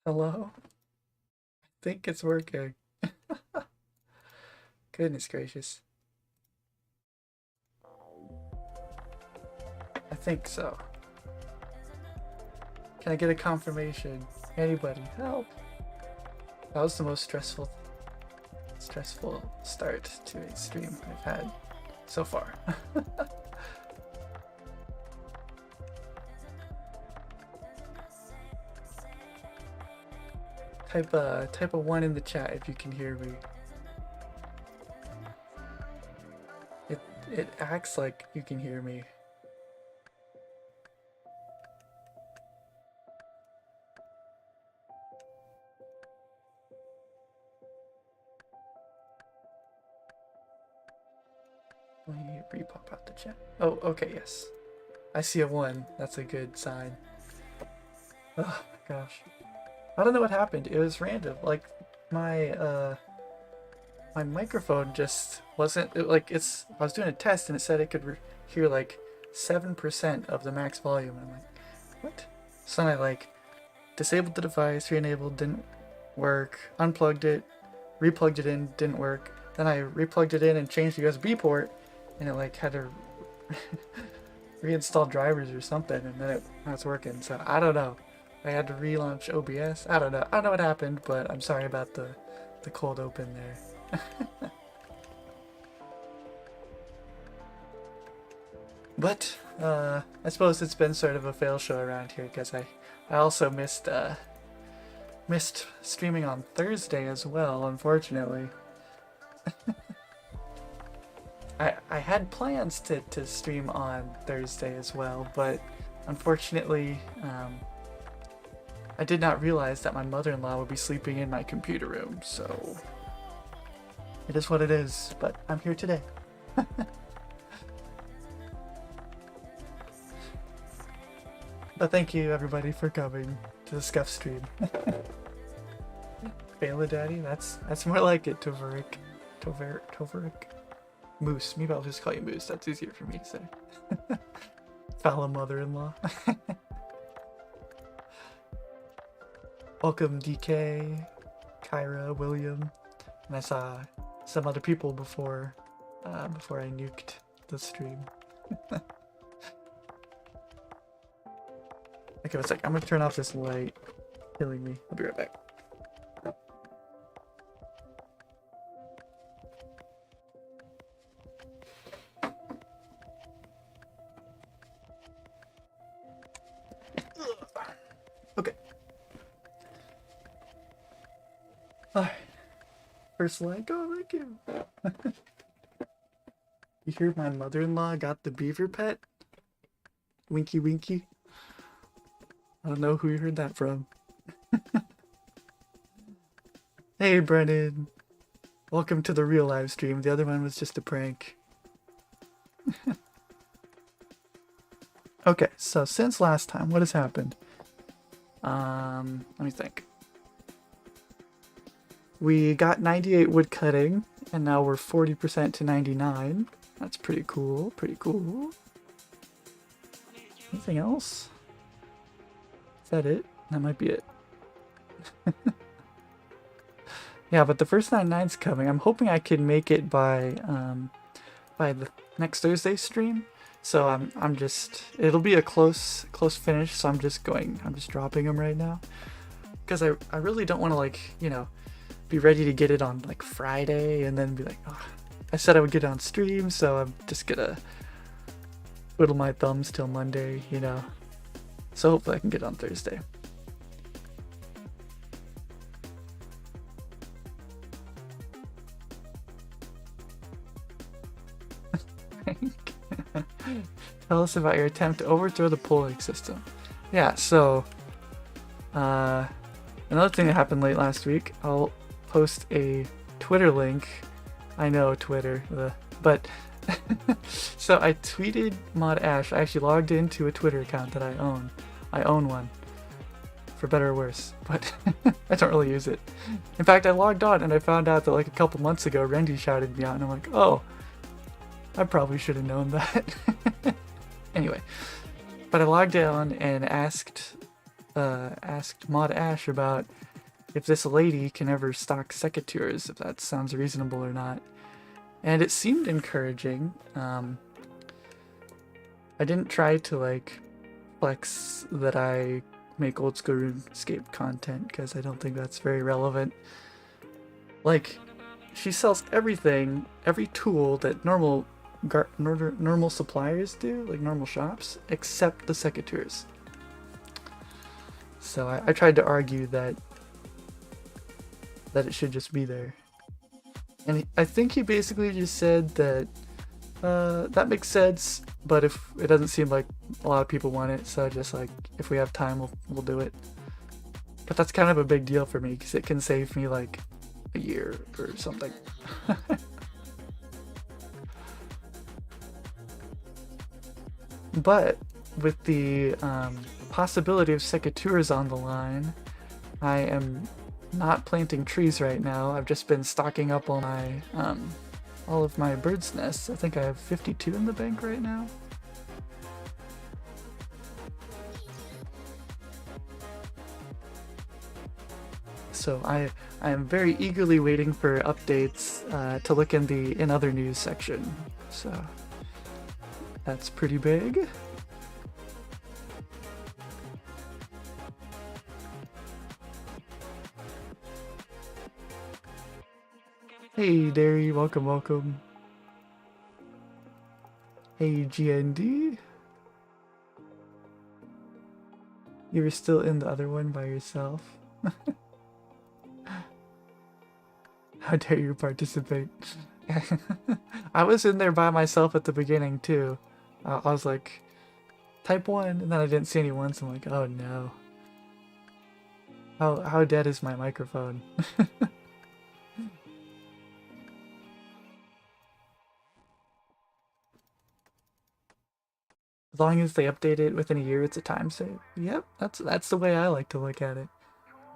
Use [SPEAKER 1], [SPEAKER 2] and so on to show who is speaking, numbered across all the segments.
[SPEAKER 1] Hello? I think it's working. Goodness gracious. I think so. Can I get a confirmation? Anybody, help! That was the most stressful start to a stream I've had so far. type a 1 in the chat if you can hear me. It acts like you can hear me. Let me re-pop out the chat. Oh, okay, yes. I see a 1. That's a good sign. Oh my gosh. I don't know what happened. It was random. Like my microphone just wasn't I was doing a test and it said it could hear like 7% of the max volume, and I'm like, what? So then I disabled the device, re-enabled, didn't work, unplugged it, replugged it in, didn't work. Then I replugged it in and changed the USB port, and it had to reinstall drivers or something, and then now it's working. So I don't know. I had to relaunch OBS. I don't know. I don't know what happened, but I'm sorry about the cold open there. But I suppose it's been sort of a fail show around here because I also missed streaming on Thursday as well, unfortunately. I had plans to stream on Thursday as well, but unfortunately I did not realize that my mother-in-law would be sleeping in my computer room, so it is what it is, but I'm here today. But thank you everybody for coming to the Scuff stream. Faladaddy, that's more like it, Toverick. Moose, maybe I'll just call you Moose, that's easier for me to say. Fala mother-in-law. Welcome DK, Kyra, William, and I saw some other people before I nuked the stream. Okay, one sec, I'm gonna turn off this light, killing me. I'll be right back. Okay. Alright. First like, oh, thank you. You hear my mother-in-law got the beaver pet? Winky winky. I don't know who you heard that from. Hey Brennan. Welcome to the real live stream. The other one was just a prank. Okay, so since last time, what has happened? Let me think. We got 98 wood cutting, and now we're 40% to 99. That's pretty cool, pretty cool. Anything else? Is that it? That might be it. Yeah, but the first 99's coming. I'm hoping I can make it by the next Thursday stream. So it'll be a close finish, so I'm just dropping them right now. Because I really don't want to be ready to get it on Friday and then be like, oh, I said I would get it on stream, so I'm just gonna twiddle my thumbs till Monday, So hopefully I can get it on Thursday. Tell us about your attempt to overthrow the polling system. Yeah, so another thing that happened late last week, I'll post a Twitter link. I know Twitter, but so I tweeted Mod Ash. I actually logged into a Twitter account that I own. I own one, for better or worse, but I don't really use it. In fact, I logged on and I found out that a couple months ago, Randy shouted me out, and I'm like, oh, I probably should have known that. Anyway, but I logged on and asked asked Mod Ash about if this lady can ever stock secateurs, if that sounds reasonable or not. And it seemed encouraging. I didn't try to like flex that I make old school RuneScape content because I don't think that's very relevant. Like, she sells everything, every tool that normal suppliers do, like normal shops, except the secateurs. So I tried to argue that it should just be there. And I think he basically just said that that makes sense, but if it doesn't seem like a lot of people want it, so just like if we have time, we'll do it. But that's kind of a big deal for me because it can save me like a year or something. But with the possibility of secateurs on the line, I am not planting trees right now. I've just been stocking up on my all of my bird's nests. I think I have 52 in the bank right now. So I am very eagerly waiting for updates to look in the in other news section. So that's pretty big. Hey Derry, welcome, welcome. Hey GND. You were still in the other one by yourself. How dare you participate? I was in there by myself at the beginning too. I was like, type 1, and then I didn't see anyone, so I'm like, oh no. How dead is my microphone? As long as they update it within a year, it's a time save. Yep, that's the way I like to look at it.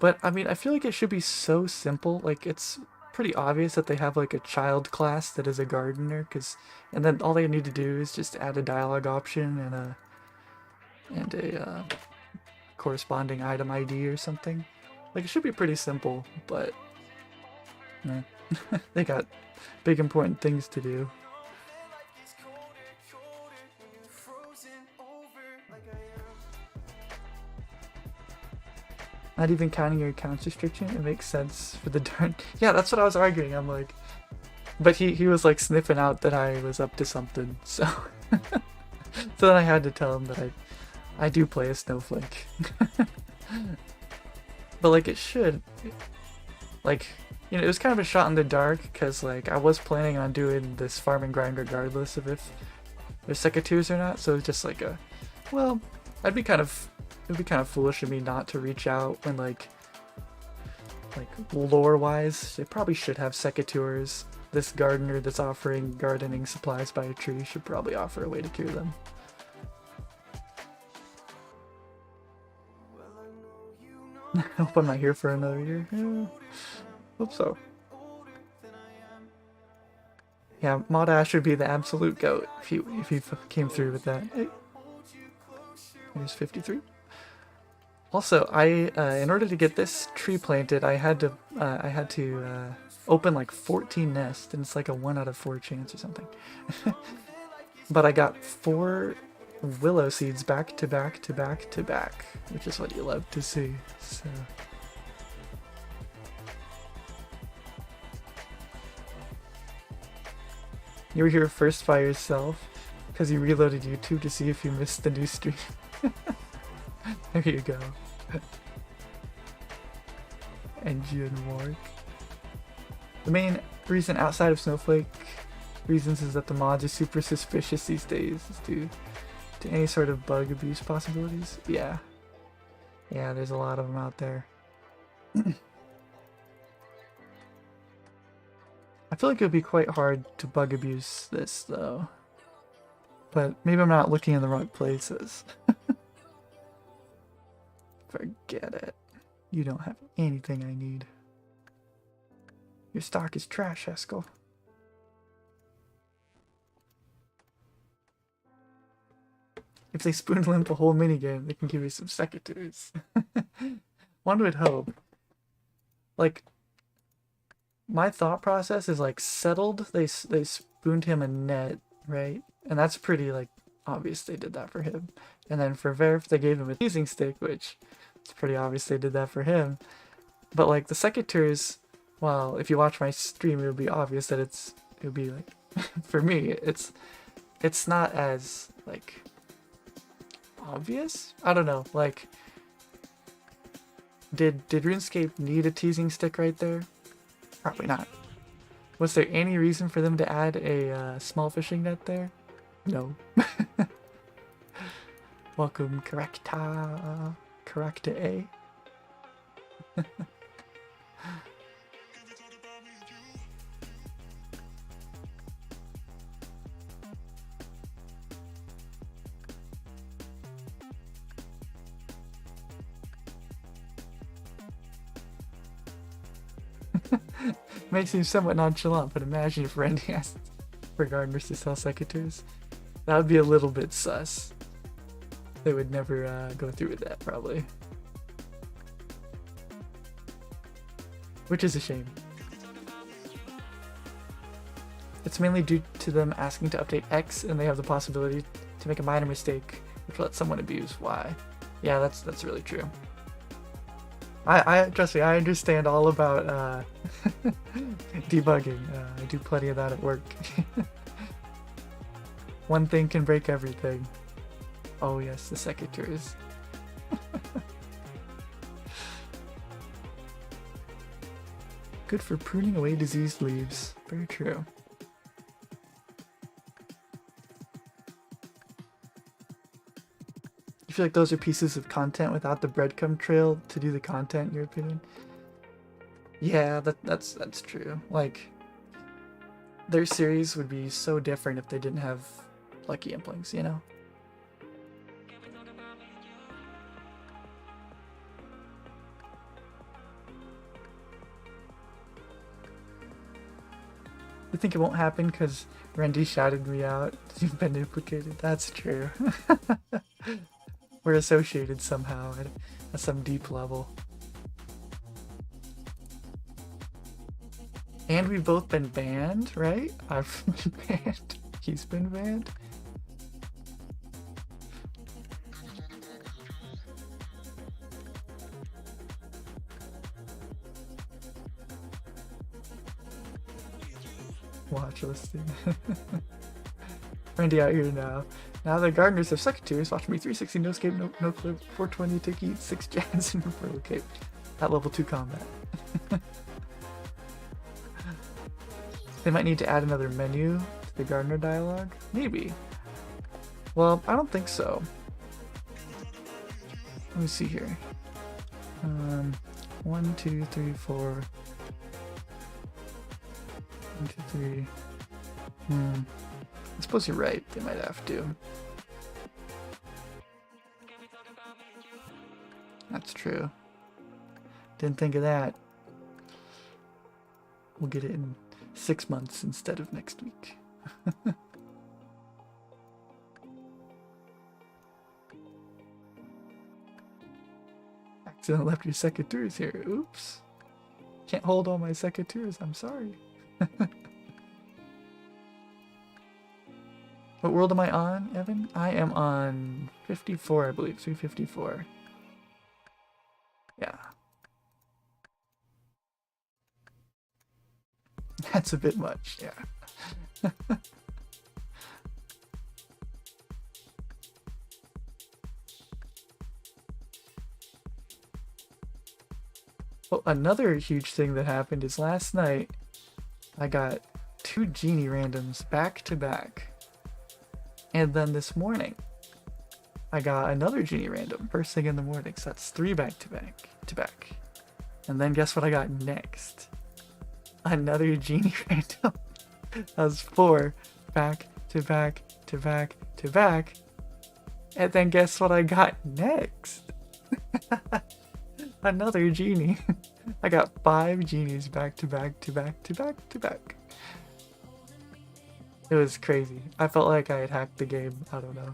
[SPEAKER 1] But I mean, I feel like it should be so simple. Like, it's pretty obvious that they have like a child class that is a gardener, and then all they need to do is just add a dialogue option and a corresponding item ID or something. Like, it should be pretty simple, but nah. They got big important things to do. Not even counting your accounts restriction, it makes sense for the darn. Yeah, that's what I was arguing. I'm like, but he was like sniffing out that I was up to something, so so then I had to tell him that I do play a snowflake. But like, it should, like, you know, it was kind of a shot in the dark because like I was planning on doing this farm and grind regardless of if there's secateurs or not, so it's just like a, well, it would be kind of foolish of me not to reach out when like lore wise they probably should have secateurs. This gardener that's offering gardening supplies by a tree should probably offer a way to cure them. I hope I'm not here for another year. Yeah, hope so. Yeah, Mod Ash would be the absolute goat if he came through with that. Hey. Here's 53. Also, in order to get this tree planted, I had to open like 14 nests, and it's like a 1 out of 4 chance or something. But I got 4 willow seeds back to back to back to back, which is what you love to see. So. You were here first by yourself because you reloaded YouTube to see if you missed the new stream. There you go. Engine work. The main reason outside of Snowflake reasons is that the mods are super suspicious these days due to any sort of bug abuse possibilities. Yeah. Yeah, there's a lot of them out there. I feel like it would be quite hard to bug abuse this though. But maybe I'm not looking in the wrong places. Forget it. You don't have anything I need. Your stock is trash, Eskel. if they spoon limp a whole minigame, they can give you some secateurs. One would hope. Like, my thought process is like settled. They spooned him a net, right? And that's pretty like obvious they did that for him. And then for Verf, they gave him a teasing stick, which it's pretty obvious they did that for him. But like the secateurs, well, if you watch my stream, it would be obvious that it would be like for me, it's not as like obvious. I don't know. Like, did RuneScape need a teasing stick right there? Probably not. Was there any reason for them to add a small fishing net there? No. Welcome, Correcta A. May seem somewhat nonchalant, but imagine if Randy asked for gardeners to sell secateurs. That would be a little bit sus. They would never go through with that, probably. Which is a shame. It's mainly due to them asking to update X, and they have the possibility to make a minor mistake, which will let someone abuse Y. Yeah, that's really true. I trust me, I understand all about debugging. I do plenty of that at work. One thing can break everything. Oh yes, the secateurs. Good for pruning away diseased leaves. Very true. You feel like those are pieces of content without the breadcrumb trail to do the content, in your opinion? Yeah, that's true. Like, their series would be so different if they didn't have Lucky Implings, you know? I think it won't happen because Randy shouted me out. You've been implicated. That's true. We're associated somehow at some deep level. And we've both been banned, right? I've been banned. He's been banned. Watch listing. Randy out here now. Now the gardeners have secateurs. Watch me 360 no scape, no clip, 420 tiki, 6 jazz, and 4 cape. At level 2 combat. They might need to add another menu to the gardener dialogue. Maybe. Well, I don't think so. Let me see here. 1, 2, 3, 4. 1, 2, 3. I suppose you're right. They might have to. That's true. Didn't think of that. We'll get it in 6 months instead of next week. Accidentally left your secateurs here. Oops. Can't hold all my secateurs. I'm sorry. What world am I on, Evan? I am on 54, I believe. 354. Yeah. That's a bit much, yeah. Well, another huge thing that happened is last night I got 2 genie randoms back to back. And then this morning I got another genie random first thing in the morning. So that's 3 back to back. And then guess what I got next? Another genie random. That was 4 back to back to back to back. And then guess what I got next? Another genie. I got 5 genies back to back to back to back to back. It was crazy. I felt like I had hacked the game. I don't know.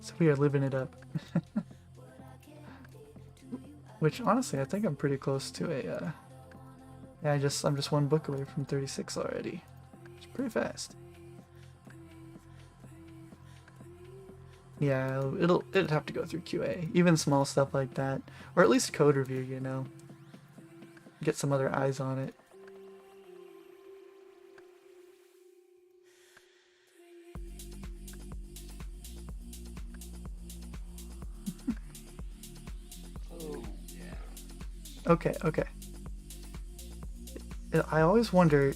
[SPEAKER 1] So we are living it up. Which honestly, I think I'm pretty close to a. Yeah, I'm just one book away from 36 already. It's pretty fast. Yeah, it'd have to go through QA, even small stuff like that, or at least code review. You know, get some other eyes on it. Okay, okay. I always wonder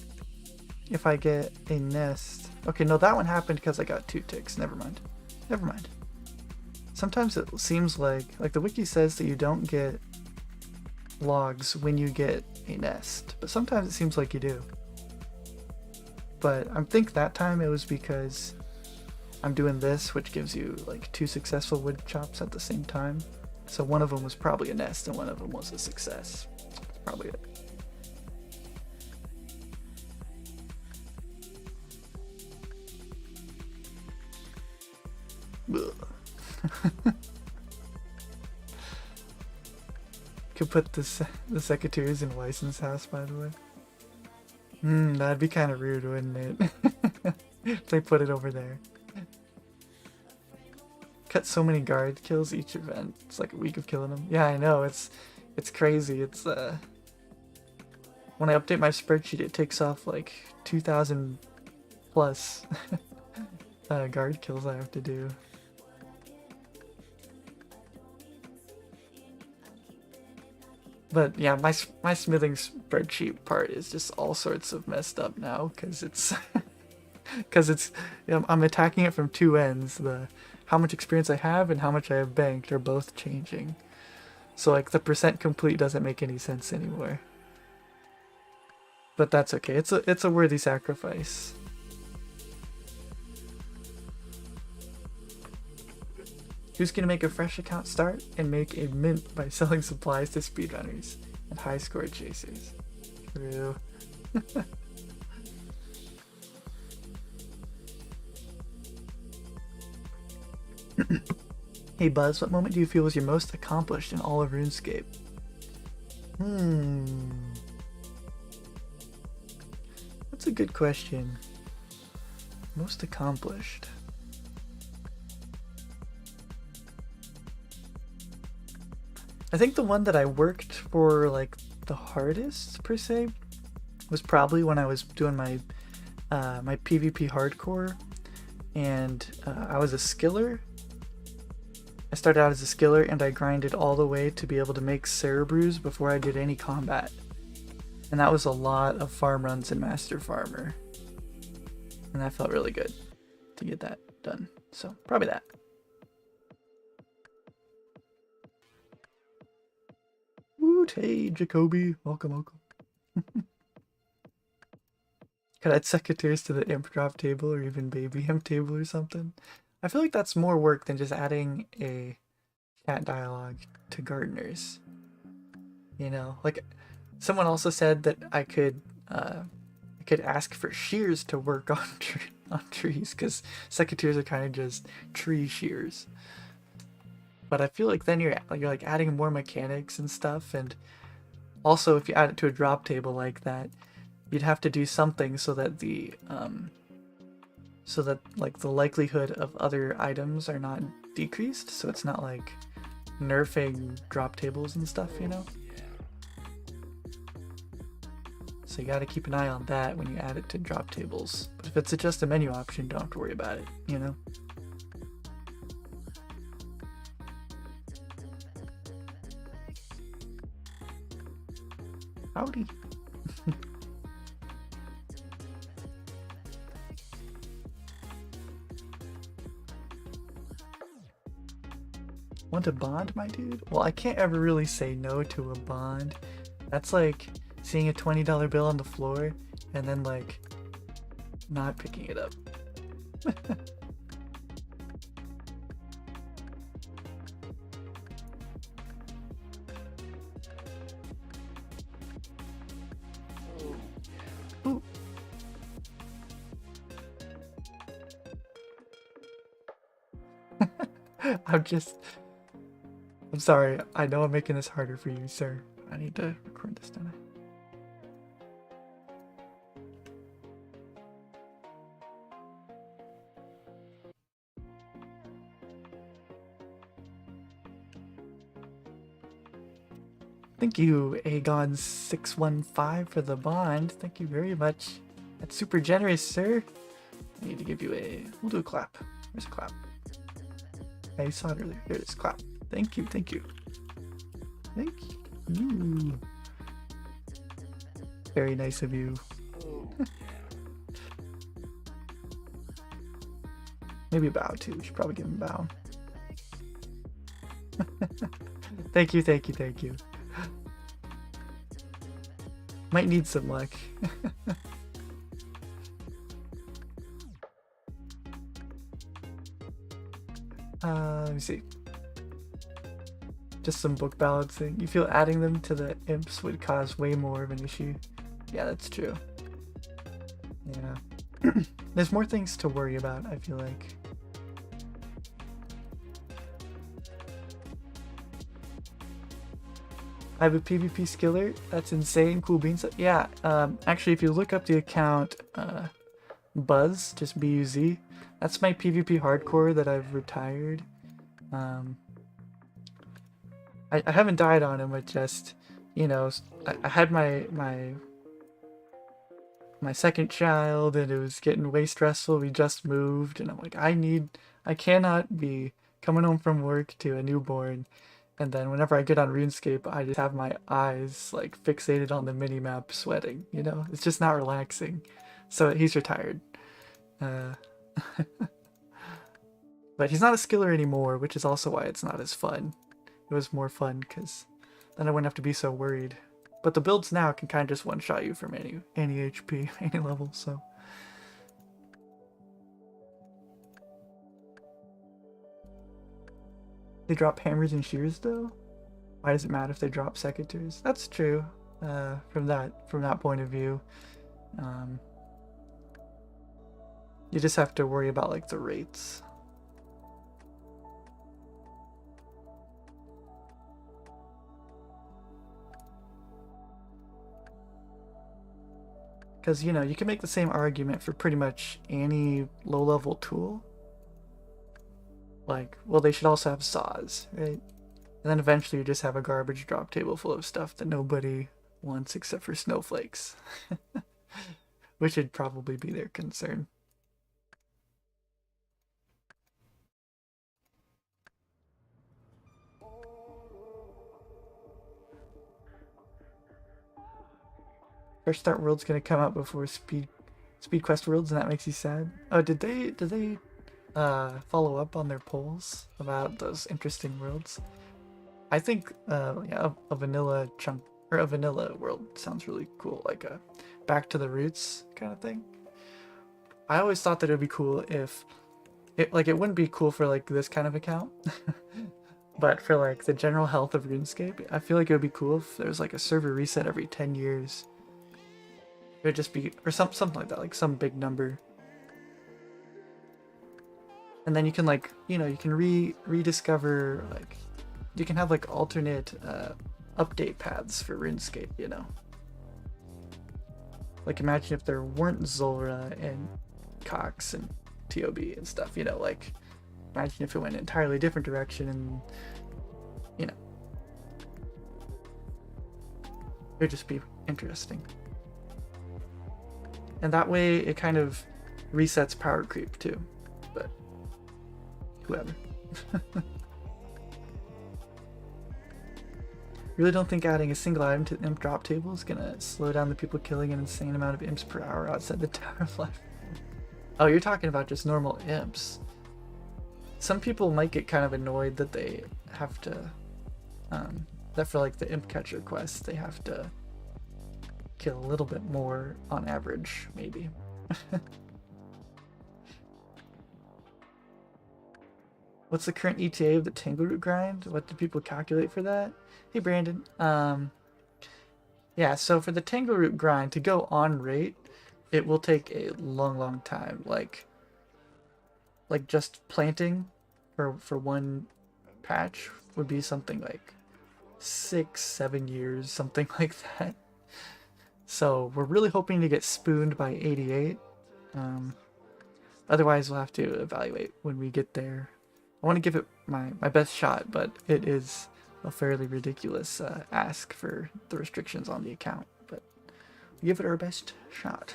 [SPEAKER 1] if I get a nest. Okay, no, that one happened because I got 2 ticks. Never mind. Never mind. Sometimes it seems like the wiki says that you don't get logs when you get a nest, but sometimes it seems like you do. But I think that time it was because I'm doing this, which gives you like 2 successful wood chops at the same time. So one of them was probably a nest and one of them was a success. That's probably it. Could put the secretaries in Weisson's house, by the way. That'd be kind of rude, wouldn't it? If they put it over there. Cut so many guard kills each event. It's like a week of killing them. Yeah, I know. It's crazy. It's when I update my spreadsheet, it takes off like 2,000 plus guard kills I have to do. But yeah, my smithing spreadsheet part is just all sorts of messed up now because it's I'm attacking it from 2 ends. How much experience I have and how much I have banked are both changing. So like the percent complete doesn't make any sense anymore. But that's okay. It's a worthy sacrifice. Who's gonna make a fresh account start and make a mint by selling supplies to speedrunners and high score chasers? True. Hey Buzz, what moment do you feel was your most accomplished in all of RuneScape? That's a good question. Most accomplished. I think the one that I worked for like the hardest per se was probably when I was doing my my PvP hardcore, and I was a skiller. I started out as a skiller and I grinded all the way to be able to make Cerebrews before I did any combat. And that was a lot of farm runs in Master Farmer. And that felt really good to get that done. So probably that. Woot, hey Jacoby, welcome, welcome. Could add secretaries to the imp drop table or even baby imp table or something. I feel like that's more work than just adding a chat dialogue to gardeners. You know, like someone also said that I could ask for shears to work on trees because secretaries are kind of just tree shears. But I feel like then you're like adding more mechanics and stuff, and also if you add it to a drop table like that, you'd have to do something so that the like the likelihood of other items are not decreased, so it's not like nerfing drop tables and stuff, you know? So you gotta keep an eye on that when you add it to drop tables. But if it's just a menu option, don't have to worry about it, you know? Howdy. Want a bond, my dude? Well, I can't ever really say no to a bond. That's like seeing a $20 bill on the floor and then like not picking it up. Ooh. I'm sorry. I know I'm making this harder for you, sir. I need to record this, don't I? Thank you, Aegon615, for the bond. Thank you very much. That's super generous, sir. I need to give you we'll do a clap. Where's a clap? Yeah, you saw it earlier. There it is, clap. Thank you, thank you. Thank you. Very nice of you. Maybe a bow too. We should probably give him a bow. Thank you, thank you, thank you. Might need some luck. Let me see. Just some book balancing. You feel adding them to the imps would cause way more of an issue. Yeah, that's true. Yeah. There's more things to worry about, I feel like. I have a PvP skiller. That's insane. Cool beans. Yeah, actually, if you look up the account Buzz, just B-U-Z, that's my PvP hardcore that I've retired. I haven't died on him, but just, you know, I had my second child, and it was getting way stressful. We just moved, and I'm like, I cannot be coming home from work to a newborn. And then whenever I get on RuneScape, I just have my eyes like fixated on the minimap sweating, you know? It's just not relaxing. So he's retired. But he's not a skiller anymore, which is also why it's not as fun. It was more fun because then I wouldn't have to be so worried. But the builds now can kind of just one-shot you from any HP, any level, so... They drop hammers and shears though? Why does it matter if they drop secateurs? That's true, from that point of view. You just have to worry about like the rates. Because, you know, you can make the same argument for pretty much any low-level tool. Like, well, they should also have saws, right? And then eventually you just have a garbage drop table full of stuff that nobody wants except for snowflakes. Which would probably be their concern. First Start World's gonna come out before Speed Quest Worlds, and that makes you sad. Oh, did they follow up on their polls about those interesting worlds? I think yeah, a vanilla chunk or a vanilla world sounds really cool, like a back to the roots kind of thing. I always thought that it would be cool if it wouldn't be cool for like this kind of account. But for like the general health of RuneScape, I feel like it would be cool if there was like a server reset every 10 years. It would just be, or something like that, like some big number. And then you can like, you know, you can rediscover, like, you can have like alternate update paths for RuneScape, you know. Like imagine if there weren't Zulrah and Cox and TOB and stuff, you know, like imagine if it went an entirely different direction and, you know. It would just be interesting. And that way it kind of resets power creep too, but whoever. Really don't think adding a single item to the imp drop table is gonna slow down the people killing an insane amount of imps per hour outside the Tower of Life. Oh, you're talking about just normal imps. Some people might get kind of annoyed that they have to, that for like the imp catcher quest, they have to kill a little bit more on average, maybe. What's the current ETA of the Tangleroot grind? What do people calculate for that? Hey Brandon. Yeah, so for the Tangleroot grind to go on rate, it will take a long time. Like just planting, for one patch would be something like 6-7 years, something like that. So we're really hoping to get spooned by 88. Otherwise, we'll have to evaluate when we get there. I want to give it my best shot, but it is a fairly ridiculous ask for the restrictions on the account. But we give it our best shot.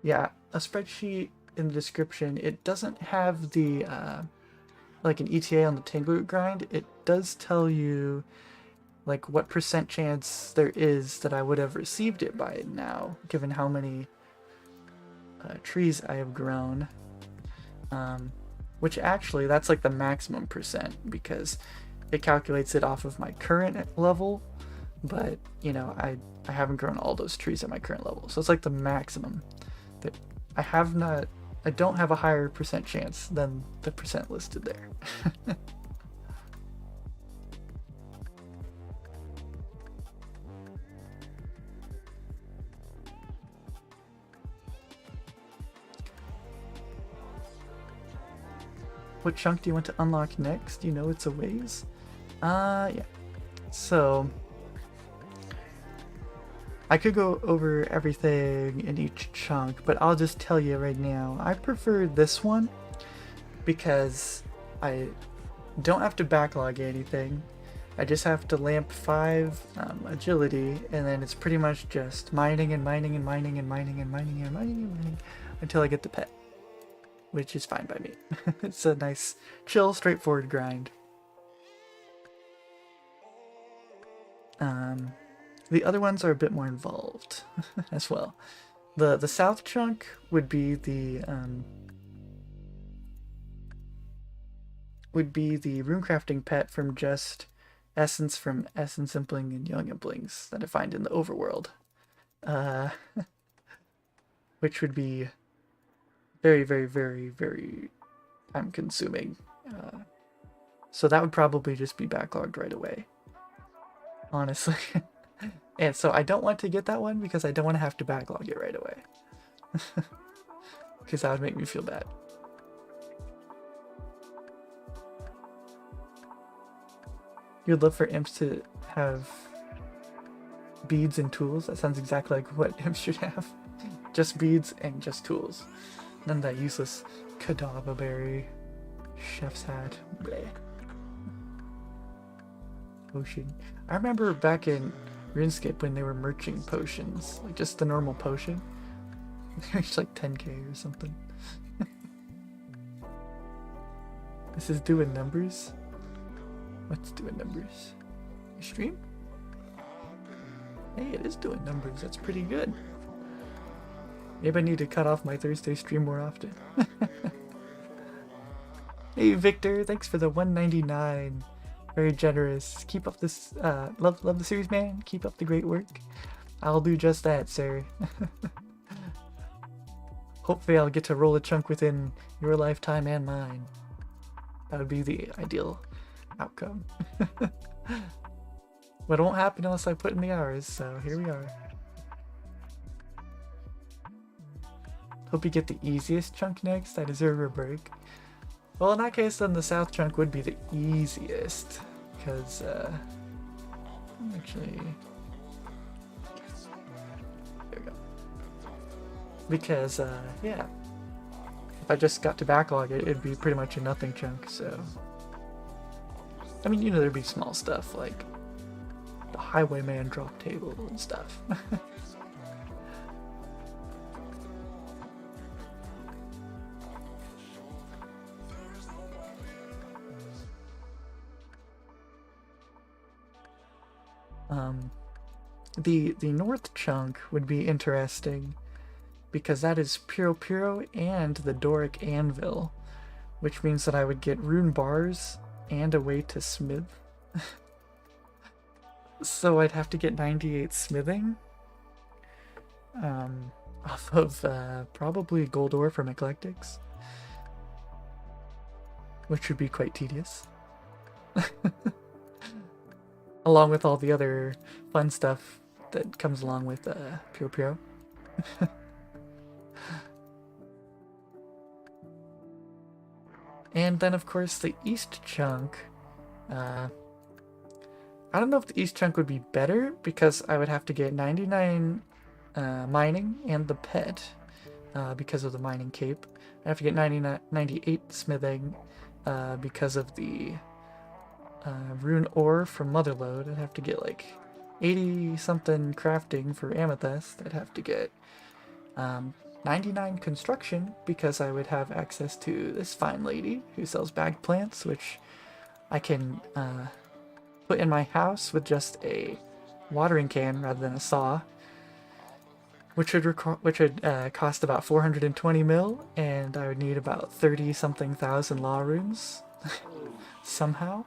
[SPEAKER 1] Yeah, a spreadsheet in the description. It doesn't have the like an ETA on the Tangle grind. It does tell you like what % chance there is that I would have received it by now, given how many trees I have grown. Which actually, that's like the maximum %, because it calculates it off of my current level, but you know, I haven't grown all those trees at my current level, so it's like the maximum. That I don't have a higher % chance than the % listed there. What chunk do you want to unlock next? You know it's a ways. Yeah. So I could go over everything in each chunk, but I'll just tell you right now, I prefer this one because I don't have to backlog anything. I just have to lamp 5 agility, and then it's pretty much just mining and mining and mining and mining and mining and mining and mining until I get the pet, which is fine by me. It's a nice, chill, straightforward grind. The other ones are a bit more involved as well. The south chunk would be the runecrafting pet from just essence from Essence Impling and Young Implings that I find in the overworld, which would be very, very, very, very time consuming. So that would probably just be backlogged right away, honestly. And so I don't want to get that one because I don't want to have to backlog it right away. Because that would make me feel bad. You'd love for imps to have beads and tools? That sounds exactly like what imps should have. Just beads and just tools. None of that useless Kadava berry, chef's hat, bleh. Potion. I remember back in RuneScape when they were merching potions, like just the normal potion. It's like 10k or something. This is doing numbers. What's doing numbers? Your stream? Hey, it is doing numbers. That's pretty good. Maybe I need to cut off my Thursday stream more often. Hey Victor, thanks for the 199. Very generous. Keep up this love the series, man. Keep up the great work. I'll do just that, sir. Hopefully I'll get to roll a chunk within your lifetime and mine. That would be the ideal outcome. But it won't happen unless I put in the hours, so here we are. Hope you get the easiest chunk next. I deserve a break. Well, in that case, then the south chunk would be the easiest, because, actually, there we go. Because, yeah, if I just got to backlog it, it'd be pretty much a nothing chunk, so. I mean, you know, there'd be small stuff, like the Highwayman drop table and stuff. The north chunk would be interesting because that is Puro Puro and the Doric Anvil, which means that I would get rune bars and a way to smith. So I'd have to get 98 smithing off of probably gold ore from Eclectics, which would be quite tedious. Along with all the other fun stuff that comes along with Puro Puro. And then, of course, the east chunk. I don't know if the east chunk would be better, because I would have to get 99 mining and the pet because of the mining cape. I have to get 98 smithing because of the rune ore from Motherlode. I'd have to get like 80 something crafting for amethyst. I'd have to get 99 construction because I would have access to this fine lady who sells bagged plants, which I can put in my house with just a watering can rather than a saw, which would cost about 420 mil, and I would need about 30 something thousand law runes somehow.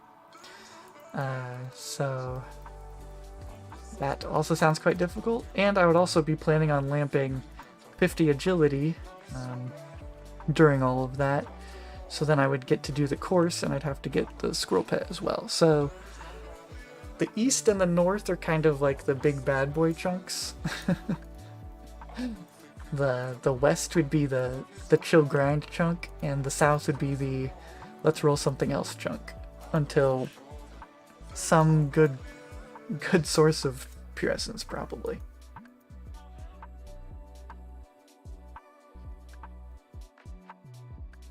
[SPEAKER 1] So that also sounds quite difficult, and I would also be planning on lamping 50 agility during all of that, so then I would get to do the course and I'd have to get the squirrel pet as well. So the east and the north are kind of like the big bad boy chunks. The west would be the chill grind chunk, and the south would be the let's roll something else chunk until some good source of pure essence, probably.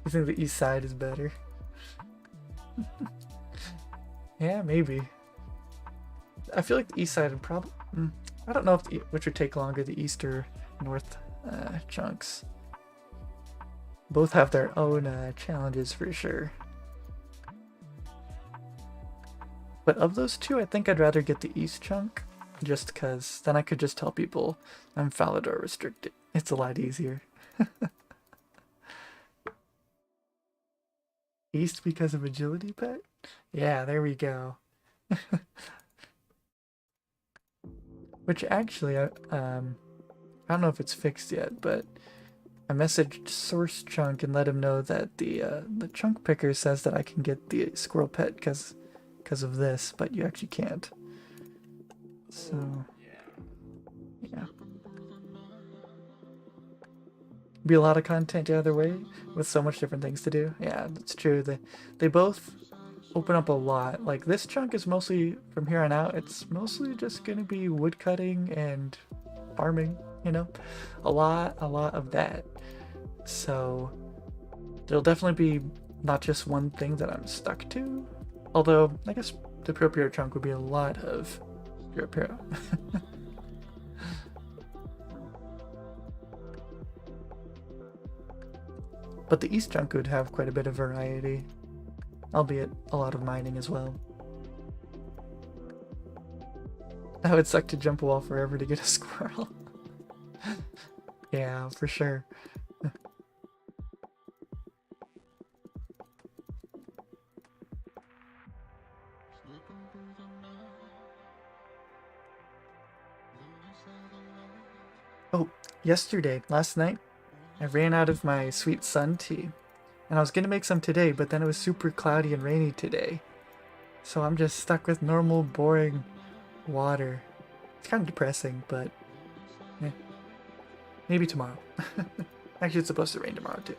[SPEAKER 1] I think the east side is better. Yeah, maybe. I feel like the east side would probably... I don't know if which would take longer, the east or north chunks. Both have their own challenges for sure. But of those two, I think I'd rather get the east chunk, just because then I could just tell people I'm Falador restricted. It's a lot easier. East because of agility pet? Yeah, there we go. Which actually, I don't know if it's fixed yet, but I messaged Source Chunk and let him know that the chunk picker says that I can get the squirrel pet because of this, but you actually can't. So, yeah. Be a lot of content either way with so much different things to do. Yeah, that's true. They both open up a lot. Like this chunk is mostly from here on out, it's mostly just gonna be wood cutting and farming, you know, a lot of that. So there'll definitely be not just one thing that I'm stuck to, although I guess the Pure chunk would be a lot of Pure. But the east chunk would have quite a bit of variety, albeit a lot of mining as well. That would suck to jump a wall forever to get a squirrel. Yeah, for sure. Oh, last night, I ran out of my sweet sun tea, and I was gonna make some today, but then it was super cloudy and rainy today. So I'm just stuck with normal, boring water. It's kind of depressing, but yeah. Maybe tomorrow. Actually, it's supposed to rain tomorrow too.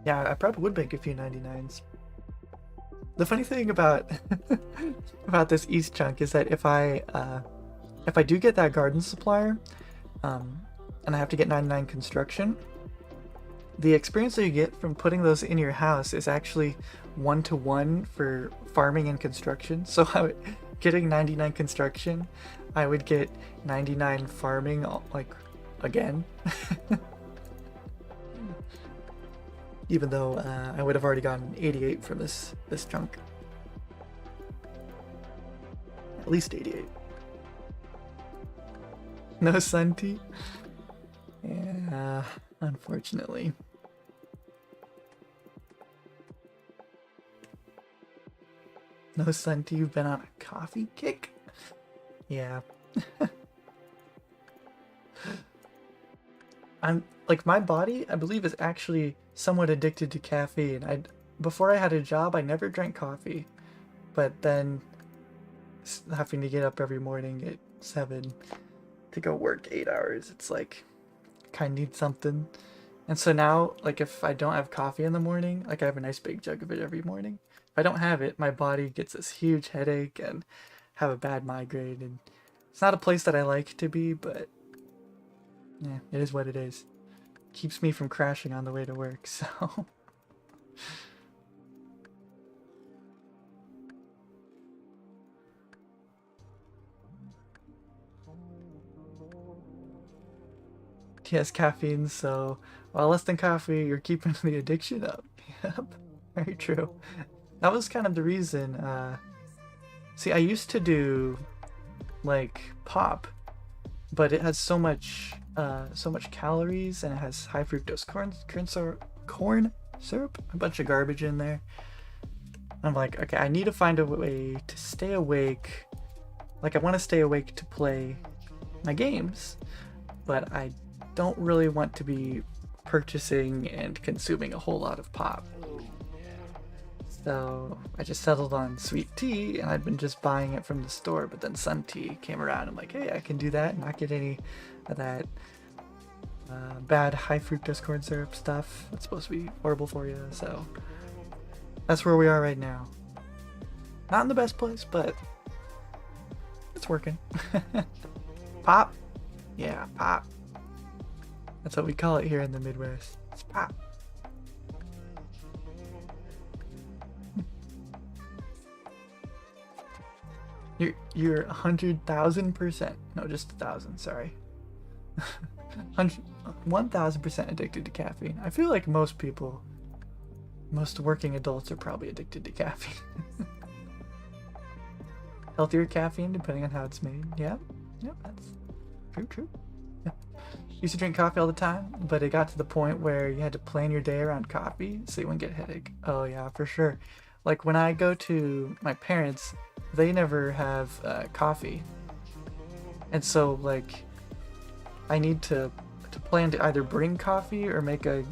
[SPEAKER 1] Yeah, I probably would make a few 99s. The funny thing about about this east chunk is that if I do get that garden supplier, and I have to get 99 construction, the experience that you get from putting those in your house is actually 1-to-1 for farming and construction. So getting 99 construction, I would get 99 farming, like, again. Even though I would have already gotten 88 from this chunk. At least 88. No sun tea? Yeah, unfortunately. No sun tea, you've been on a coffee kick? Yeah. I'm like, my body, I believe, is actually somewhat addicted to caffeine. Before I had a job, I never drank coffee, but then having to get up every morning at 7 to go work 8 hours. It's like, I kind of need something. And so now, like, if I don't have coffee in the morning, like, I have a nice big jug of it every morning. If I don't have it, my body gets this huge headache and have a bad migraine. And it's not a place that I like to be, but yeah, it is what it is. Keeps me from crashing on the way to work, so... Yes, caffeine, so while less than coffee, you're keeping the addiction up. Yep, very true. That was kind of the reason, see, I used to do, like, pop, but it has so much calories, and it has high fructose corn syrup, a bunch of garbage in there. I'm like, okay, I need to find a way to stay awake. Like, I want to stay awake to play my games, but I don't really want to be purchasing and consuming a whole lot of pop. So I just settled on sweet tea, and I'd been just buying it from the store, but then Sun Tea came around. I'm like, hey, I can do that and not get any of that bad high fructose corn syrup stuff. That's supposed to be horrible for you, so that's where we are right now. Not in the best place, but it's working. Pop? Yeah, pop. That's what we call it here in the Midwest. It's pop. You're 100,000%. No, just 1,000. Sorry. 1,000% addicted to caffeine. I feel like most people, most working adults, are probably addicted to caffeine. Healthier caffeine, depending on how it's made. Yeah, that's true. Yeah. Used to drink coffee all the time, but it got to the point where you had to plan your day around coffee so you wouldn't get a headache. Oh yeah, for sure. Like when I go to my parents, they never have coffee, and so like I need to plan to either bring coffee or make a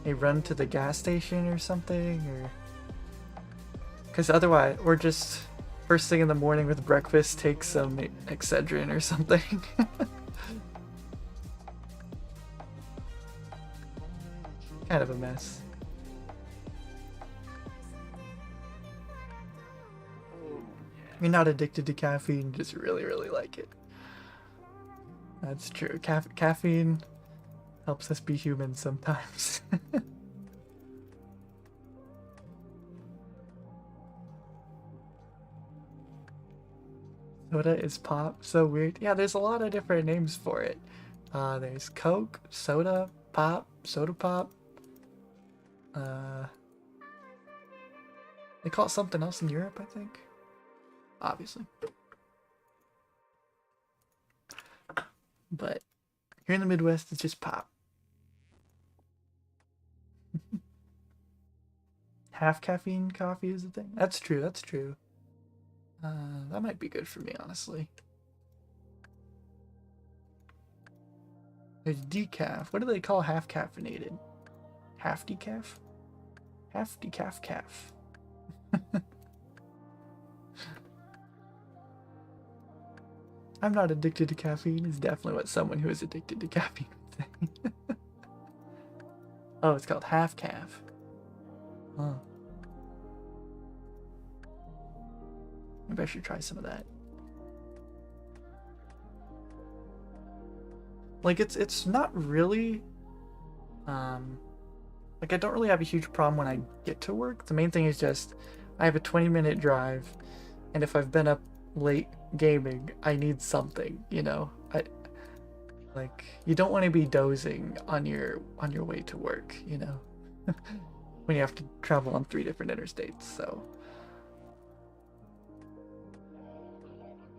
[SPEAKER 1] run to the gas station or something, or because otherwise, or just first thing in the morning with breakfast take some Excedrin or something. Kind of a mess. You're not addicted to caffeine, you just really, really like it. That's true. Caffeine helps us be human sometimes. Soda is pop. So weird. Yeah, there's a lot of different names for it. There's Coke, soda, pop, soda pop. They call it something else in Europe, I think. Obviously. But here in the Midwest, it's just pop. Half caffeine coffee is the thing. That's true, that's true. That might be good for me, honestly. There's decaf. What do they call half caffeinated? Half decaf? Half decaf calf. I'm not addicted to caffeine is definitely what someone who is addicted to caffeine would say. Oh, it's called half calf. Huh. Maybe I should try some of that. Like it's not really like I don't really have a huge problem when I get to work. The main thing is just I have a 20-minute drive, and if I've been up late gaming, I need something, you know. Like you don't want to be dozing on your way to work, you know. When you have to travel on 3 different interstates, so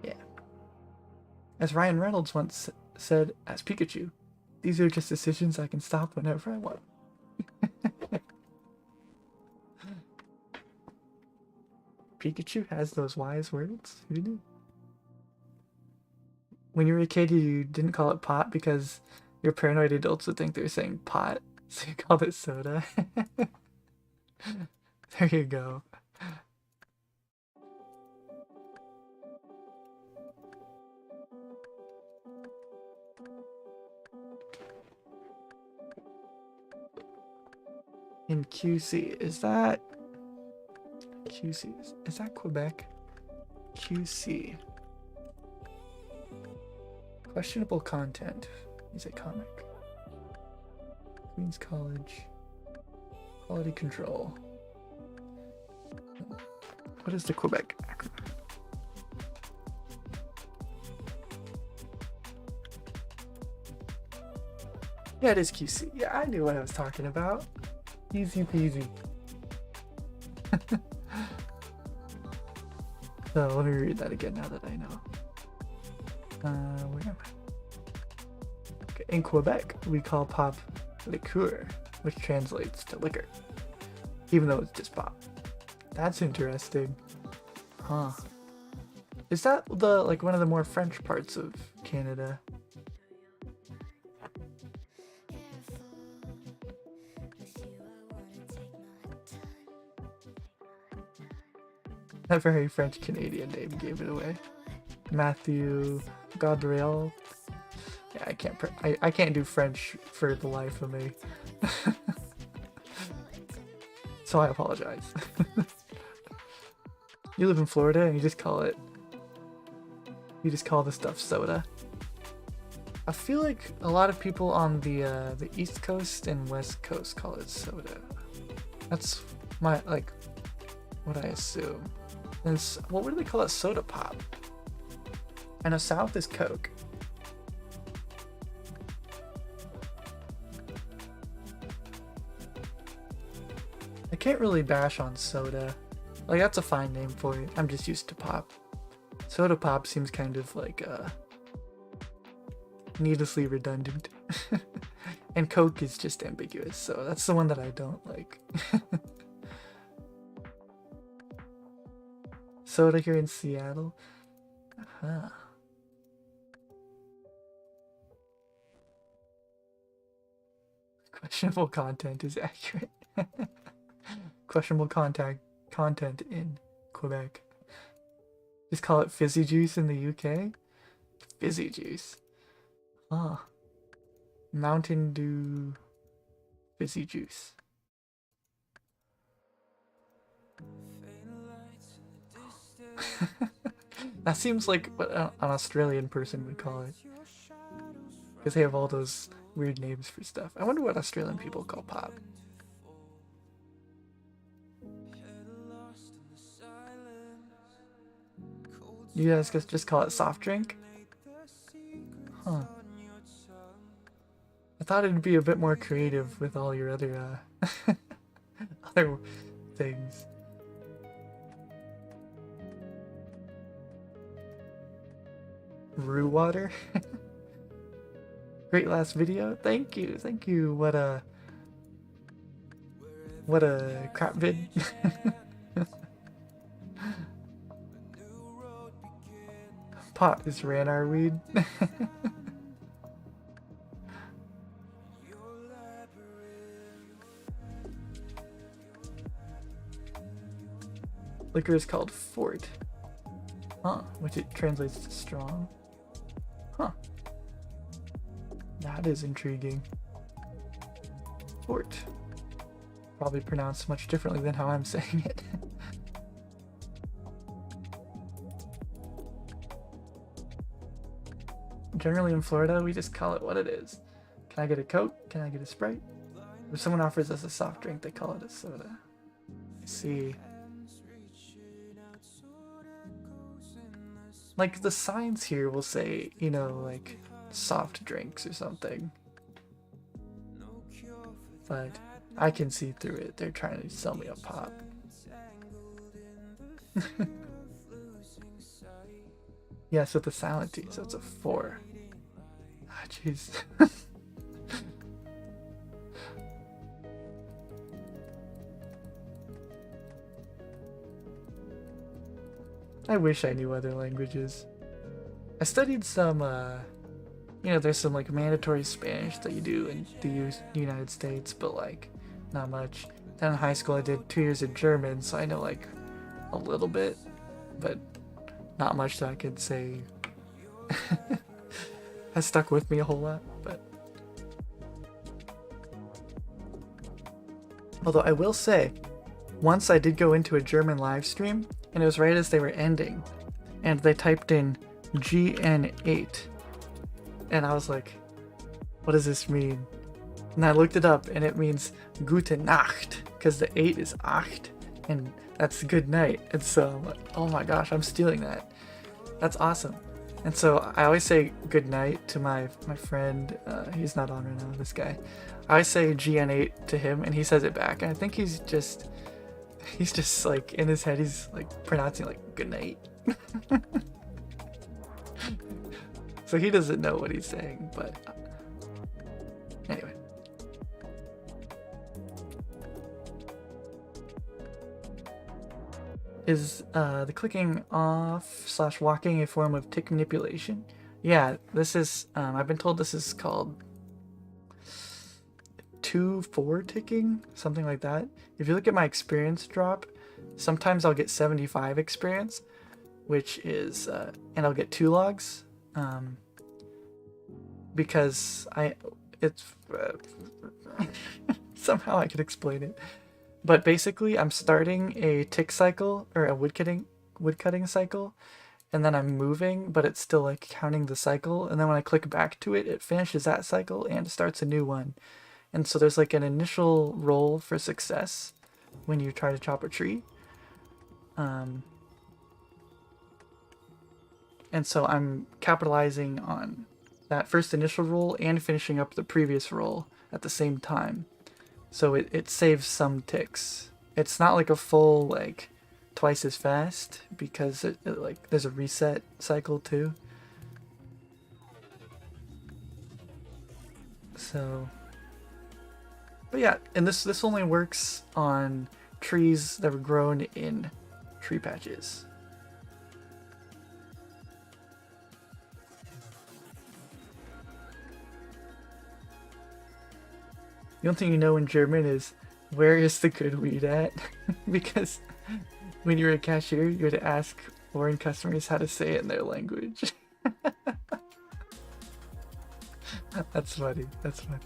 [SPEAKER 1] yeah. As Ryan Reynolds once said as Pikachu, these are just decisions I can stop whenever I want. Pikachu has those wise words. Who knew? When you were a kid, you didn't call it pot because your paranoid adults would think they were saying pot, so you called it soda. There you go. in QC. Is that QC? Is that Quebec? QC. Questionable content. Is it comic? Queens College. Quality control. What is the Quebec acronym? Yeah, it is QC. Yeah, I knew what I was talking about. Easy peasy. So let me read that again now that I know. Where am I? Okay. In Quebec, we call pop liqueur, which translates to liquor, even though it's just pop. That's interesting. Huh. Is that the like one of the more French parts of Canada? That very French Canadian name gave it away. Matthew Gabriel. Yeah, I can't do French for the life of me. So I apologize. You live in Florida and you just call the stuff soda. I feel like a lot of people on the East Coast and West Coast call it soda. That's my what I assume. And what do they call it? Soda pop. I know South is Coke. I can't really bash on soda. Like, that's a fine name for it. I'm just used to pop. Soda pop seems kind of like needlessly redundant. And Coke is just ambiguous, so that's the one that I don't like. Soda here in Seattle. Uh-huh. Questionable content is accurate. Questionable content in Quebec. Just call it fizzy juice in the UK. Fizzy juice. Huh. Mountain Dew fizzy juice. That seems like what an Australian person would call it. Because they have all those weird names for stuff. I wonder what Australian people call pop. You guys just call it soft drink? Huh. I thought it'd be a bit more creative with all your other other things. Rue water. Great last video. Thank you. What a crap vid. Pot is Ranar weed. Liquor is called Fort. Huh, which it translates to strong. Huh. That is intriguing. Fort. Probably pronounced much differently than how I'm saying it. Generally in Florida, we just call it what it is. Can I get a Coke? Can I get a Sprite? If someone offers us a soft drink, they call it a soda. I see. Like, the signs here will say, you know, like, soft drinks or something. But I can see through it. They're trying to sell me a pop. Yeah, so the silent T, so it's a 4. Ah, jeez. I wish I knew other languages. I studied some, you know, there's some like mandatory Spanish that you do in the United States, but like not much. Then in high school I did 2 years of German, so I know like a little bit, but not much that I could say has stuck with me a whole lot. But Although I will say, once I did go into a German live stream, and it was right as they were ending, and they typed in GN8, and I was like, what does this mean? And I looked it up, and it means Gute Nacht, because the 8 is Acht, and that's good night. And so I'm like, oh my gosh, I'm stealing that. That's awesome. And so I always say good night to my friend. He's not on right now, this guy. I always say GN8 to him, and he says it back. And I think he's just like in his head, he's like pronouncing like good night. So he doesn't know what he's saying, but anyway. Is the clicking off / walking a form of tick manipulation? Yeah, this is, I've been told this is called 2-4 ticking, something like that. If you look at my experience drop, sometimes I'll get 75 experience, which is, and I'll get 2 logs, because somehow I could explain it. But basically, I'm starting a tick cycle, or a woodcutting cycle, and then I'm moving, but it's still like counting the cycle, and then when I click back to it, it finishes that cycle and starts a new one. And so there's like an initial roll for success when you try to chop a tree. And so I'm capitalizing on that first initial roll and finishing up the previous roll at the same time. So it saves some ticks. It's not like a full like twice as fast, because it like there's a reset cycle too. So, but yeah, and this only works on trees that were grown in tree patches. The only thing you know in German is, where is the good weed at? Because when you were a cashier, you had to ask foreign customers how to say it in their language. That's funny. That's funny.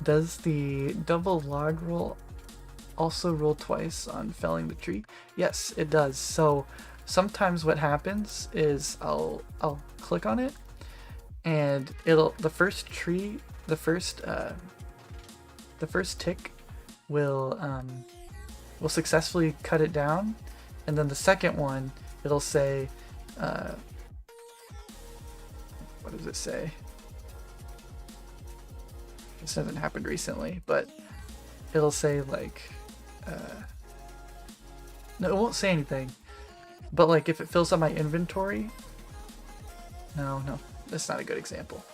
[SPEAKER 1] Does the double log roll also roll twice on felling the tree? Yes, it does. So sometimes what happens is I'll click on it, and the first tick will successfully cut it down, and then the second one it'll say what does it say? This hasn't happened recently, but it'll say like no, it won't say anything, but like if it fills up my inventory, no, that's not a good example.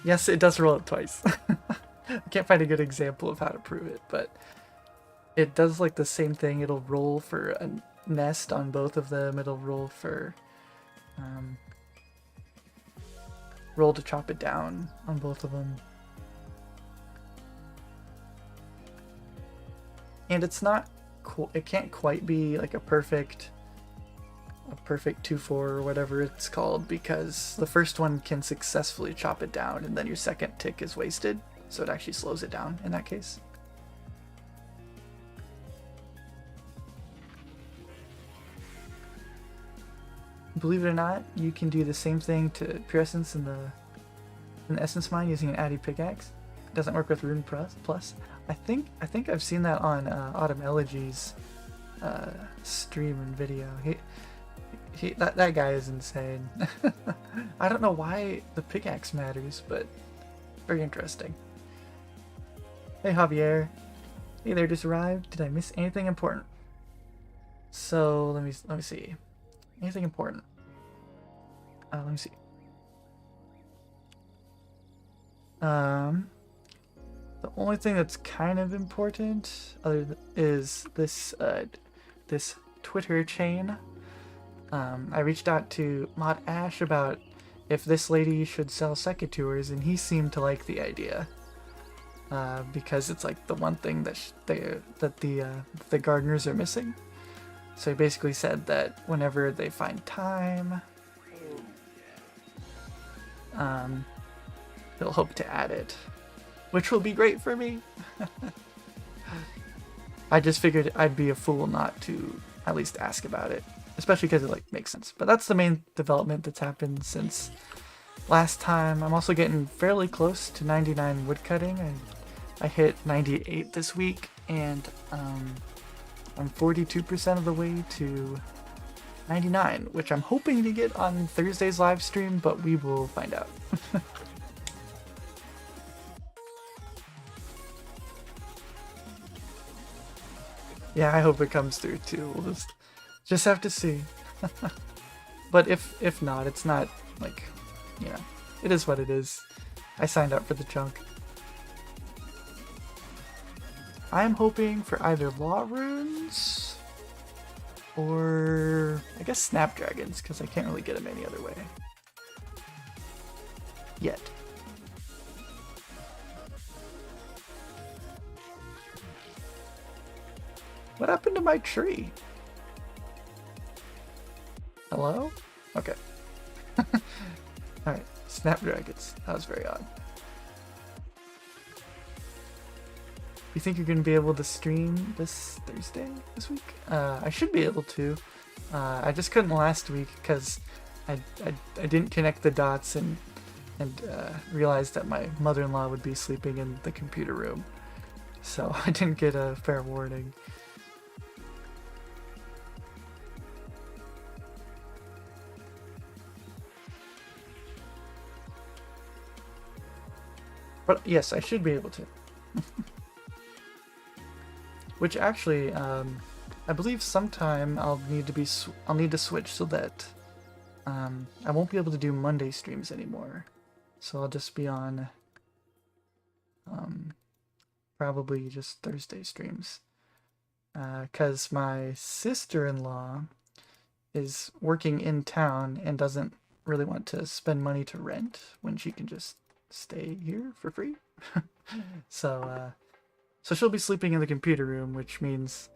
[SPEAKER 1] Yes, it does roll it twice. I can't find a good example of how to prove it, but it does like the same thing. It'll roll for a nest on both of them. It'll roll for roll to chop it down on both of them. And it's not it can't quite be like a perfect 2-4 or whatever it's called, because the first one can successfully chop it down, and then your second tick is wasted, so it actually slows it down in that case. Believe it or not, you can do the same thing to Pure Essence in the Essence Mine using an Addy pickaxe. It doesn't work with Rune Plus. I think I've seen that on Autumn Elegy's stream and video. That guy is insane. I don't know why the pickaxe matters, but very interesting. Hey Javier. Hey there, just arrived. Did I miss anything important? So let me see. Anything important? Let me see. The only thing that's kind of important is this this Twitter chain. I reached out to Mod Ash about if this lady should sell secateurs, and he seemed to like the idea, because it's like the one thing that the gardeners are missing. So he basically said that whenever they find time, he'll hope to add it, which will be great for me. I just figured I'd be a fool not to at least ask about it, especially because it like makes sense. But that's the main development that's happened since last time. I'm also getting fairly close to 99 woodcutting. I hit 98 this week, and I'm 42% of the way to 99, which I'm hoping to get on Thursday's live stream, but we will find out. Yeah, I hope it comes through too. We'll just have to see. But if not, it's not like, you know, it is what it is. I signed up for the chunk. I am hoping for either Law Runes or I guess Snapdragons, because I can't really get them any other way yet. What happened to my tree? Hello? Okay. Alright, Snapdragons. That was very odd. You think you're going to be able to stream this Thursday this week? I should be able to. I just couldn't last week because I didn't connect the dots and realized that my mother-in-law would be sleeping in the computer room. So I didn't get a fair warning. But yes, I should be able to. Which actually, I believe sometime I'll need to switch so that I won't be able to do Monday streams anymore. So I'll just be on probably just Thursday streams. Because my sister-in-law is working in town and doesn't really want to spend money to rent when she can just stay here for free. So she'll be sleeping in the computer room, which means,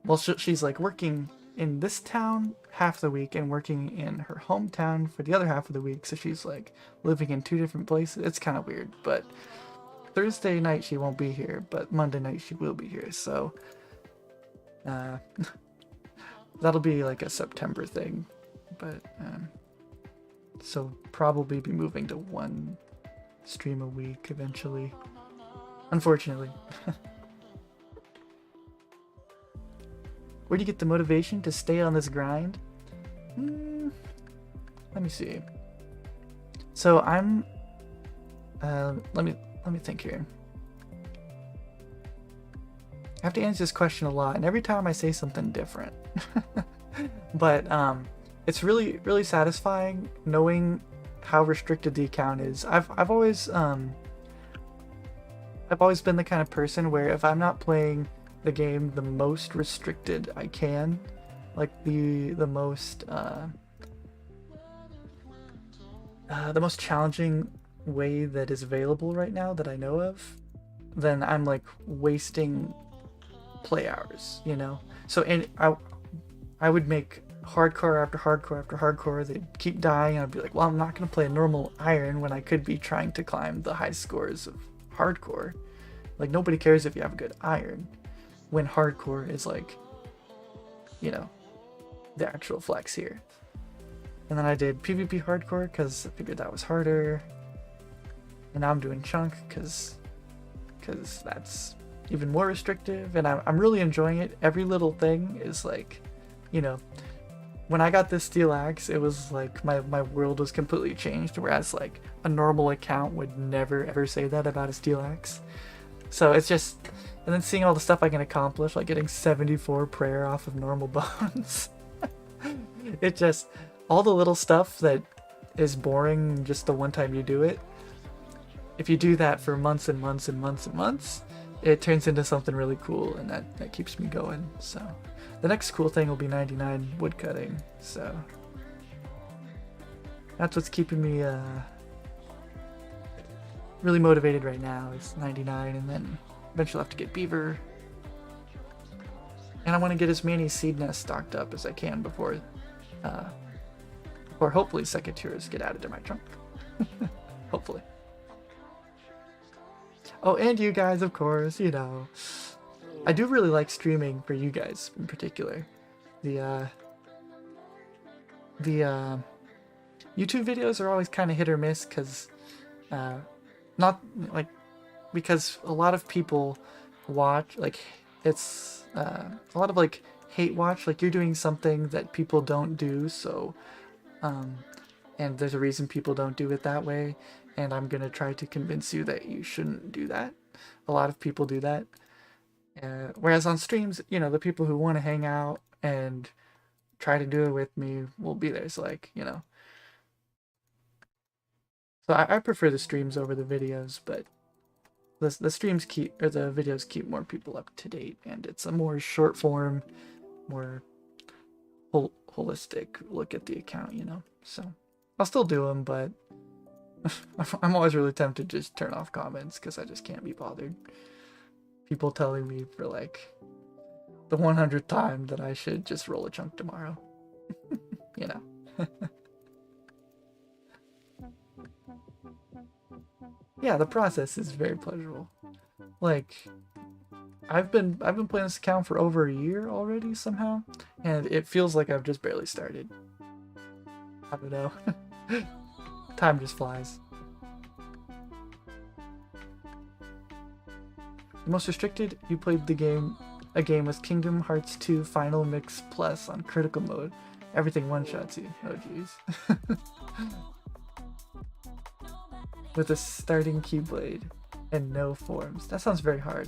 [SPEAKER 1] well, she's like working in this town half the week and working in her hometown for the other half of the week. So she's like living in 2 different places. It's kind of weird, but Thursday night she won't be here, but Monday night she will be here. So that'll be like a September thing, but so probably be moving to 1 stream a week eventually, unfortunately. Where do you get the motivation to stay on this grind? Let me see. So I'm let me think here. I have to answer this question a lot, and every time I say something different. But it's really satisfying knowing how restricted the account is. I've always been the kind of person where if I'm not playing the game the most restricted I can, like the most challenging way that is available right now that I know of, then I'm like wasting play hours, you know? So, and I would make hardcore after hardcore after hardcore. They'd keep dying, and I'd be like, well, I'm not going to play a normal iron when I could be trying to climb the high scores of hardcore. Like, nobody cares if you have a good iron when hardcore is like, you know, the actual flex here. And then I did PvP hardcore because I figured that was harder. And now I'm doing chunk because that's even more restrictive, and I'm really enjoying it. Every little thing is like, you know, when I got this steel axe, it was like my world was completely changed, whereas like a normal account would never ever say that about a steel axe. So it's just, and then seeing all the stuff I can accomplish, like getting 74 prayer off of normal bones. It just, all the little stuff that is boring just the one time you do it, if you do that for months and months and months and months, it turns into something really cool, and that keeps me going. So the next cool thing will be 99 woodcutting, so that's what's keeping me really motivated right now, is 99, and then eventually I'll have to get beaver. And I want to get as many seed nests stocked up as I can before hopefully secateurs get added to my trunk. Hopefully. Oh, and you guys, of course, you know. I do really like streaming for you guys in particular. The YouTube videos are always kind of hit or miss because not like because a lot of people watch like it's a lot of like hate watch, like you're doing something that people don't do, so and there's a reason people don't do it that way, and I'm gonna try to convince you that you shouldn't do that. A lot of people do that, whereas on streams, you know, the people who want to hang out and try to do it with me will be there. So like, you know, so I prefer the streams over the videos, but the streams keep, or the videos keep more people up to date, and it's a more short form, more holistic look at the account, you know. So I'll still do them, but I'm always really tempted to just turn off comments because I just can't be bothered. People telling me for like the 100th time that I should just roll a chunk tomorrow. You know. Yeah, the process is very pleasurable. Like I've been playing this account for over a year already somehow, and it feels like I've just barely started. I don't know. Time just flies. The most restricted you played a game was Kingdom Hearts 2 Final Mix Plus on critical mode. Everything one-shots you. Oh jeez. With a starting keyblade and no forms. That sounds very hard.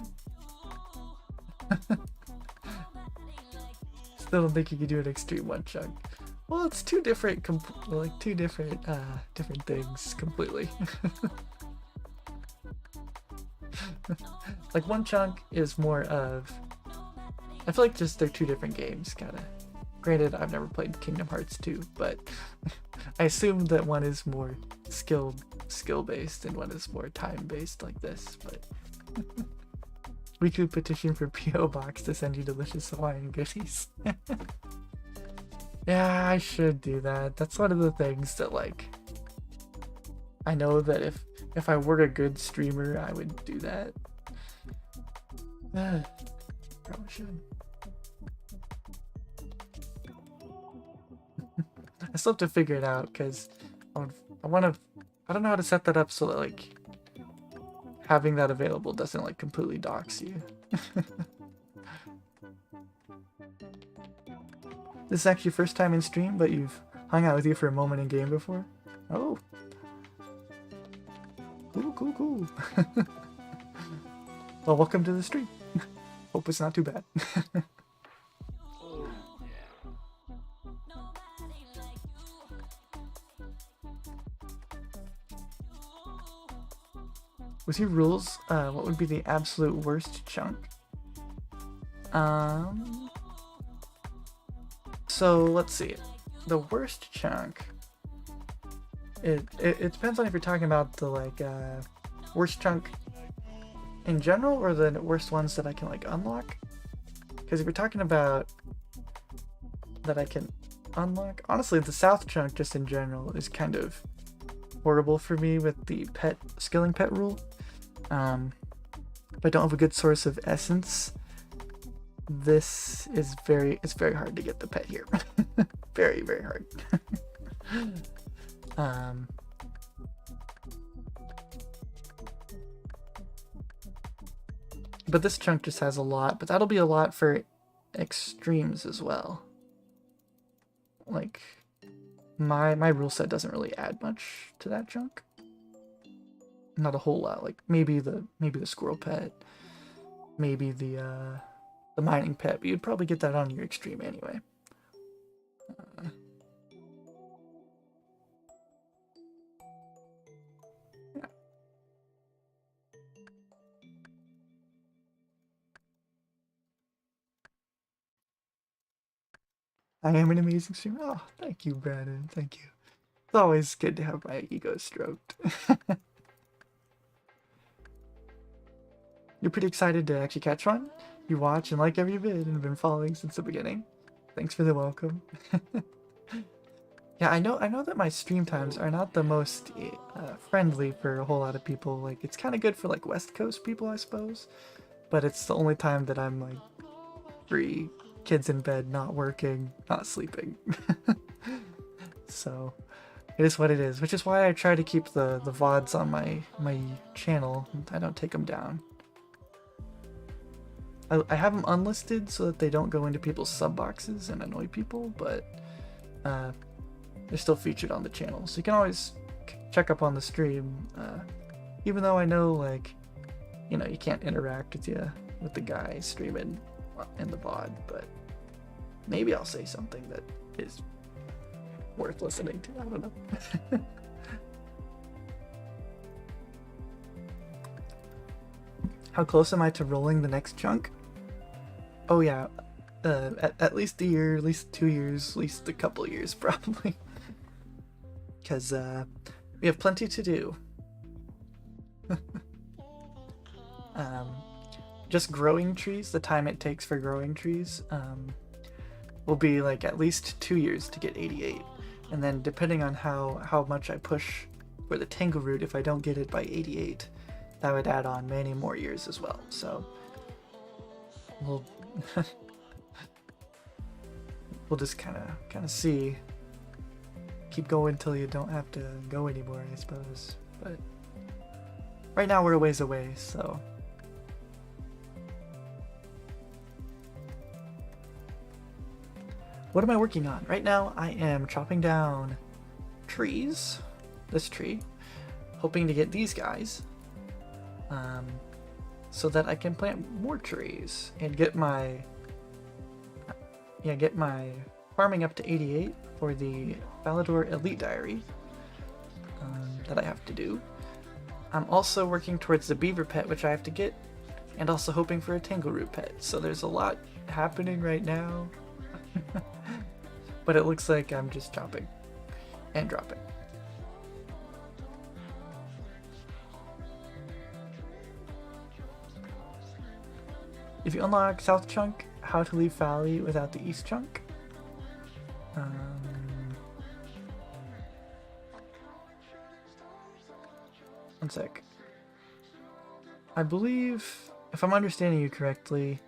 [SPEAKER 1] Still don't think you could do an extreme one-chunk. Well, it's two different different things completely. Like one chunk is more of, I feel like just they're two different games, kinda. Granted, I've never played Kingdom Hearts 2, but I assume that one is more skill based and one is more time based like this, but weekly petition for P.O. Box to send you delicious Hawaiian goodies. Yeah, I should do that. That's one of the things that, like, I know that if I were a good streamer, I would do that. Probably should. I still have to figure it out because I don't know how to set that up so that, like, having that available doesn't, like, completely dox you. This is actually your first time in stream, but you've hung out with you for a moment in game before? Oh. Cool. Well, welcome to the stream. Hope it's not too bad. With your rules, what would be the absolute worst chunk? So let's see. The worst chunk. It depends on if you're talking about the worst chunk in general or the worst ones that I can like unlock. Because if you're talking about that I can unlock, honestly, the south chunk just in general is kind of horrible for me with the skilling pet rule. If I don't have a good source of essence, this is it's very hard to get the pet here. Very, very hard. But this chunk just has a lot, but that'll be a lot for extremes as well. Like my rule set doesn't really add much to that chunk. Not a whole lot. Like maybe the squirrel pet, maybe the mining pet, but you'd probably get that on your extreme anyway. Yeah. I am an amazing streamer. Oh, thank you, Brandon. Thank you. It's always good to have my ego stroked. You're pretty excited to actually catch one? You watch and like every vid and have been following since the beginning. Thanks for the welcome. Yeah, I know that my stream times are not the most friendly for a whole lot of people. Like, it's kind of good for like West Coast people, I suppose, but it's the only time that I'm like free, kids in bed, not working, not sleeping. So it is what it is, which is why I try to keep the VODs on my channel. I don't take them down. I have them unlisted so that they don't go into people's sub boxes and annoy people, but they're still featured on the channel, so you can always check up on the stream, even though I know, like, you know, you can't interact with the guy streaming in the VOD, but maybe I'll say something that is worth listening to. I don't know. How close am I to rolling the next chunk? Oh yeah, at least a year, at least 2 years, at least a couple years probably. Because we have plenty to do. Just growing trees, the time it takes for growing trees, will be like at least 2 years to get 88. And then depending on how much I push for the Tangleroot, if I don't get it by 88, that would add on many more years as well. So we'll we'll just kind of see. Keep going till you don't have to go anymore, I suppose. But right now we're a ways away, so. What am I working on? Right now I am chopping down trees, this tree, hoping to get these guys, so that I can plant more trees and get my farming up to 88 for the Falador Elite Diary that I have to do. I'm also working towards the beaver pet, which I have to get, and also hoping for a Tangleroot pet. So there's a lot happening right now. But it looks like I'm just chopping and dropping. If you unlock South Chunk, how to leave Valley without the East Chunk? One sec. I believe, if I'm understanding you correctly,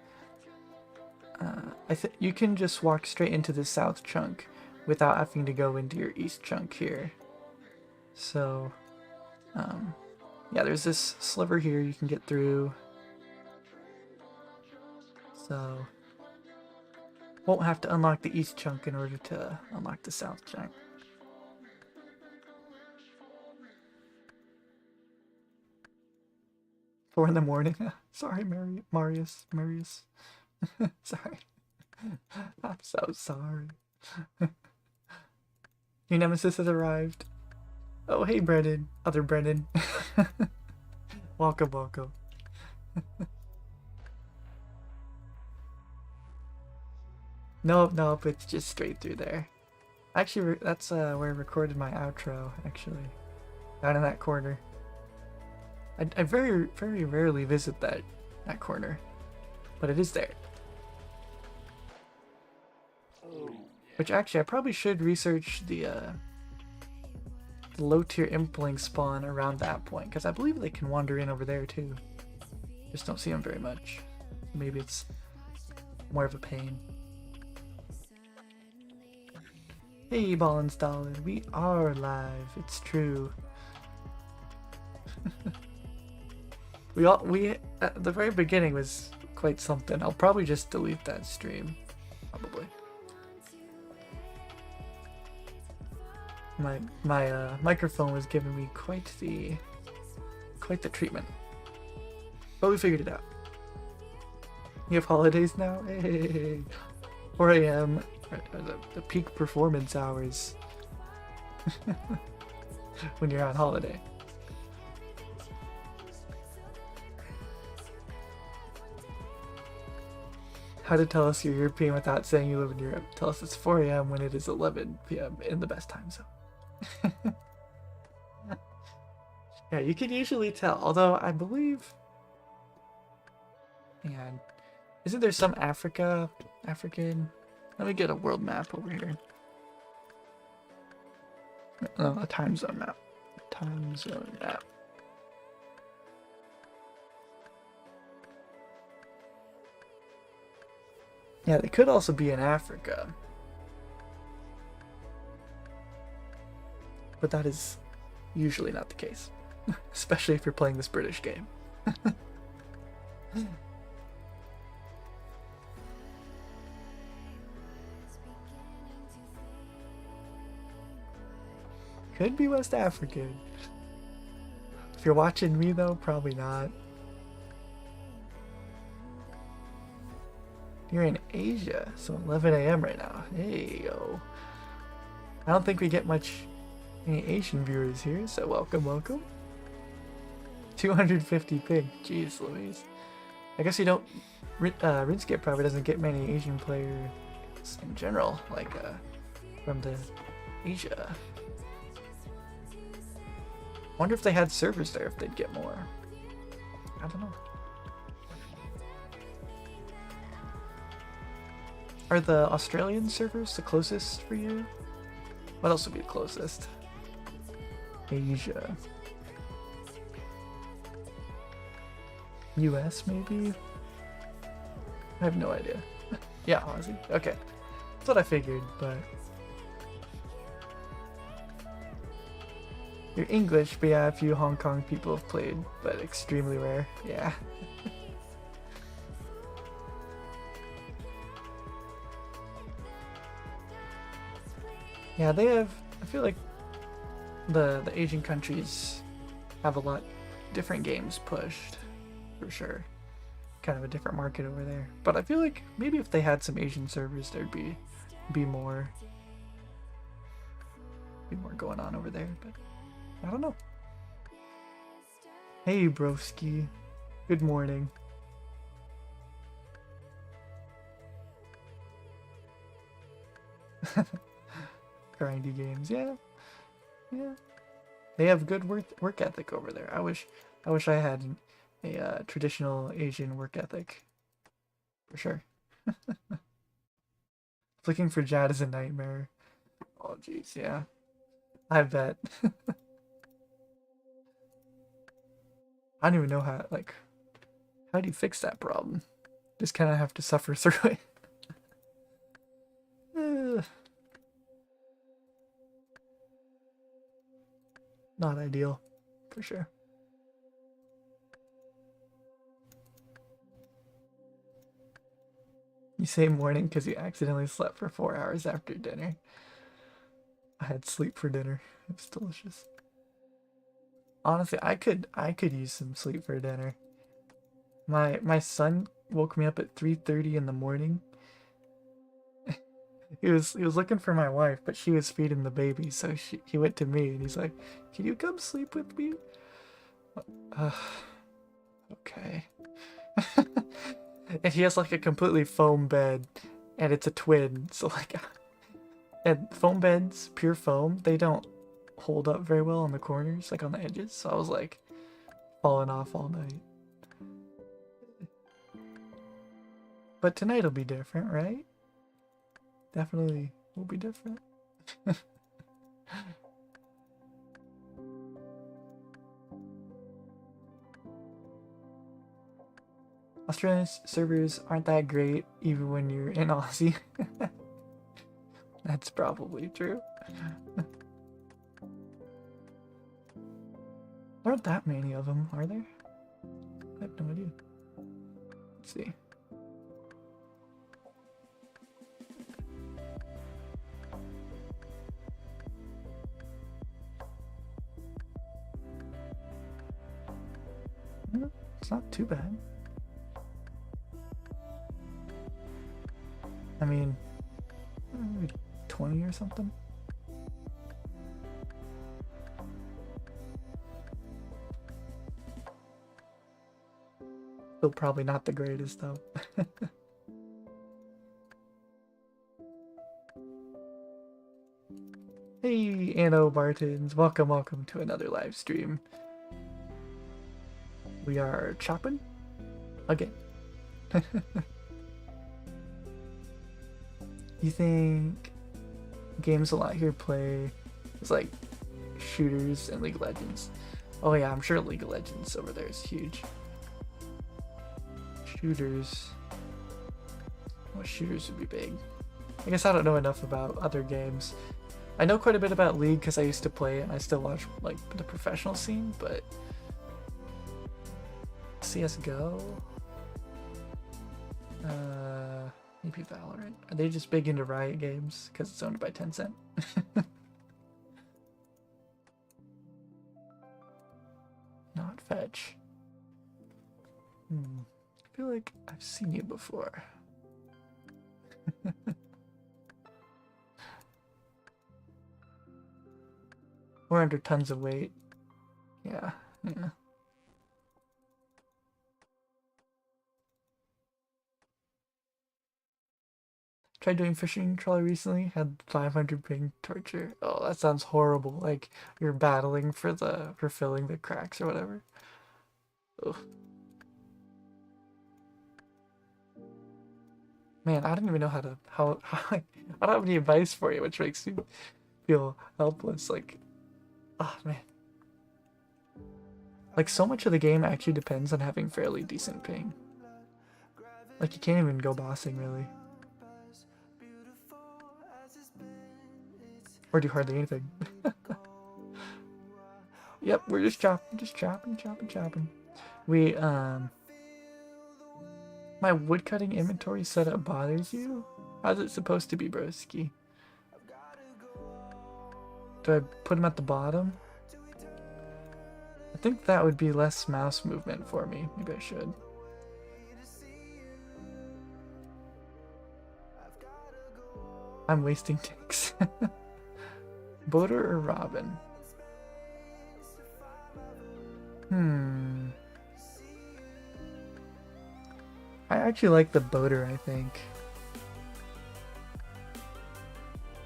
[SPEAKER 1] you can just walk straight into the South Chunk without having to go into your East Chunk here. So, yeah, there's this sliver here you can get through. So, won't have to unlock the East Chunk in order to unlock the South Chunk. Four in the morning. Sorry, Marius. Sorry. I'm so sorry. Your nemesis has arrived. Oh, hey, Brennan. Other Brennan. Welcome. Nope, it's just straight through there. Actually, that's where I recorded my outro, actually. Down in that corner. I very rarely visit that corner, but it is there. Which actually, I probably should research the low-tier impling spawn around that point, because I believe they can wander in over there too. Just don't see them very much. Maybe it's more of a pain. Hey, Ballin' Stalin, we are live. It's true. we at the very beginning was quite something. I'll probably just delete that stream. Probably. My microphone was giving me quite the treatment. But we figured it out. You have holidays now? Hey, 4 AM the peak performance hours when you're on holiday. How to tell us you're European without saying you live in Europe. Tell us it's 4 AM when it is 11 PM in the best time zone. Yeah, you can usually tell, although I believe... Man, isn't there some African... Let me get a world map over here. No, a time zone map. Time zone map. Yeah, they could also be in Africa. But that is usually not the case. Especially if you're playing this British game. Could be West African. If you're watching me though, probably not. You're in Asia, so 11 a.m. right now. Hey, yo. I don't think we get any Asian viewers here, so welcome, welcome. 250 ping. Jeez Louise. I guess you don't... RuneScape probably doesn't get many Asian players in general, like, from the Asia. I wonder if they had servers there, if they'd get more. I don't know. Are the Australian servers the closest for you? What else would be the closest? Asia. US maybe? I have no idea. Yeah, Aussie. Okay. That's what I figured, but... You're English, but yeah, a few Hong Kong people have played, but extremely rare. Yeah. Yeah, they have... I feel like the Asian countries have a lot different games pushed, for sure. Kind of a different market over there. But I feel like maybe if they had some Asian servers, there'd be more going on over there, but I don't know. Hey, broski. Good morning. Grindy games, yeah. Yeah. They have good work ethic over there. I wish I had a traditional Asian work ethic. For sure. Looking for Jad is a nightmare. Oh jeez, yeah. I bet. I don't even know how do you fix that problem? Just kind of have to suffer through it. Not ideal, for sure. You say morning because you accidentally slept for 4 hours after dinner. I had sleep for dinner. It was delicious. Honestly, I could use some sleep for dinner. My son woke me up at 3:30 in the morning. He was looking for my wife, but she was feeding the baby, so he went to me and he's like, "Can you come sleep with me?" Okay. And he has like a completely foam bed, and it's a twin, so like, and foam beds, pure foam, they don't hold up very well on the corners, like on the edges. So I was like, falling off all night. But tonight will be different, right? Definitely will be different. Australian servers aren't that great even when you're in Aussie. That's probably true. There aren't that many of them, are there? I have no idea. Let's see. It's not too bad. I mean, maybe 20 or something. Still probably not the greatest though. Hey, Anno Bartons, welcome to another live stream. We are chopping again. You think games a lot here play is like shooters and League of Legends. Oh yeah, I'm sure League of Legends over there is huge. Shooters. What shooters would be big? I guess I don't know enough about other games. I know quite a bit about League because I used to play it and I still watch like the professional scene, but CSGO? Maybe Valorant. Are they just big into Riot Games because it's owned by Tencent? Not Fetch. I feel like I've seen you before. We're under tons of weight. Yeah. Tried doing fishing trawler recently, had 500 ping torture. Oh, that sounds horrible. Like you're battling for filling the cracks or whatever. Ugh. Man, I don't even know how I don't have any advice for you, which makes me feel helpless. Like, oh man. Like so much of the game actually depends on having fairly decent ping. Like you can't even go bossing really. Or do hardly anything. Yep, we're just chopping. We, my woodcutting inventory setup bothers you? How's it supposed to be, broski? Do I put them at the bottom? I think that would be less mouse movement for me. Maybe I should. I'm wasting ticks. Boater or Robin? I actually like the boater, I think.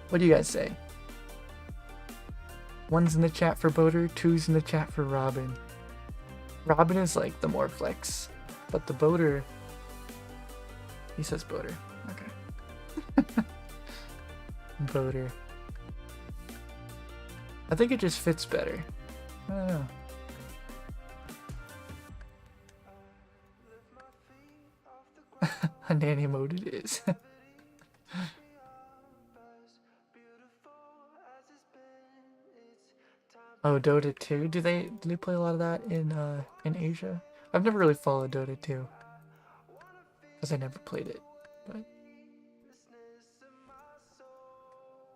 [SPEAKER 1] What do you guys say? 1's in the chat for boater, 2's in the chat for Robin. Robin is like the more flex, but the boater... He says boater. Okay. Boater. I think it just fits better. I don't know. A nanny mode it is. Oh, Dota 2. Do they play a lot of that in Asia? I've never really followed Dota 2 because I never played it. But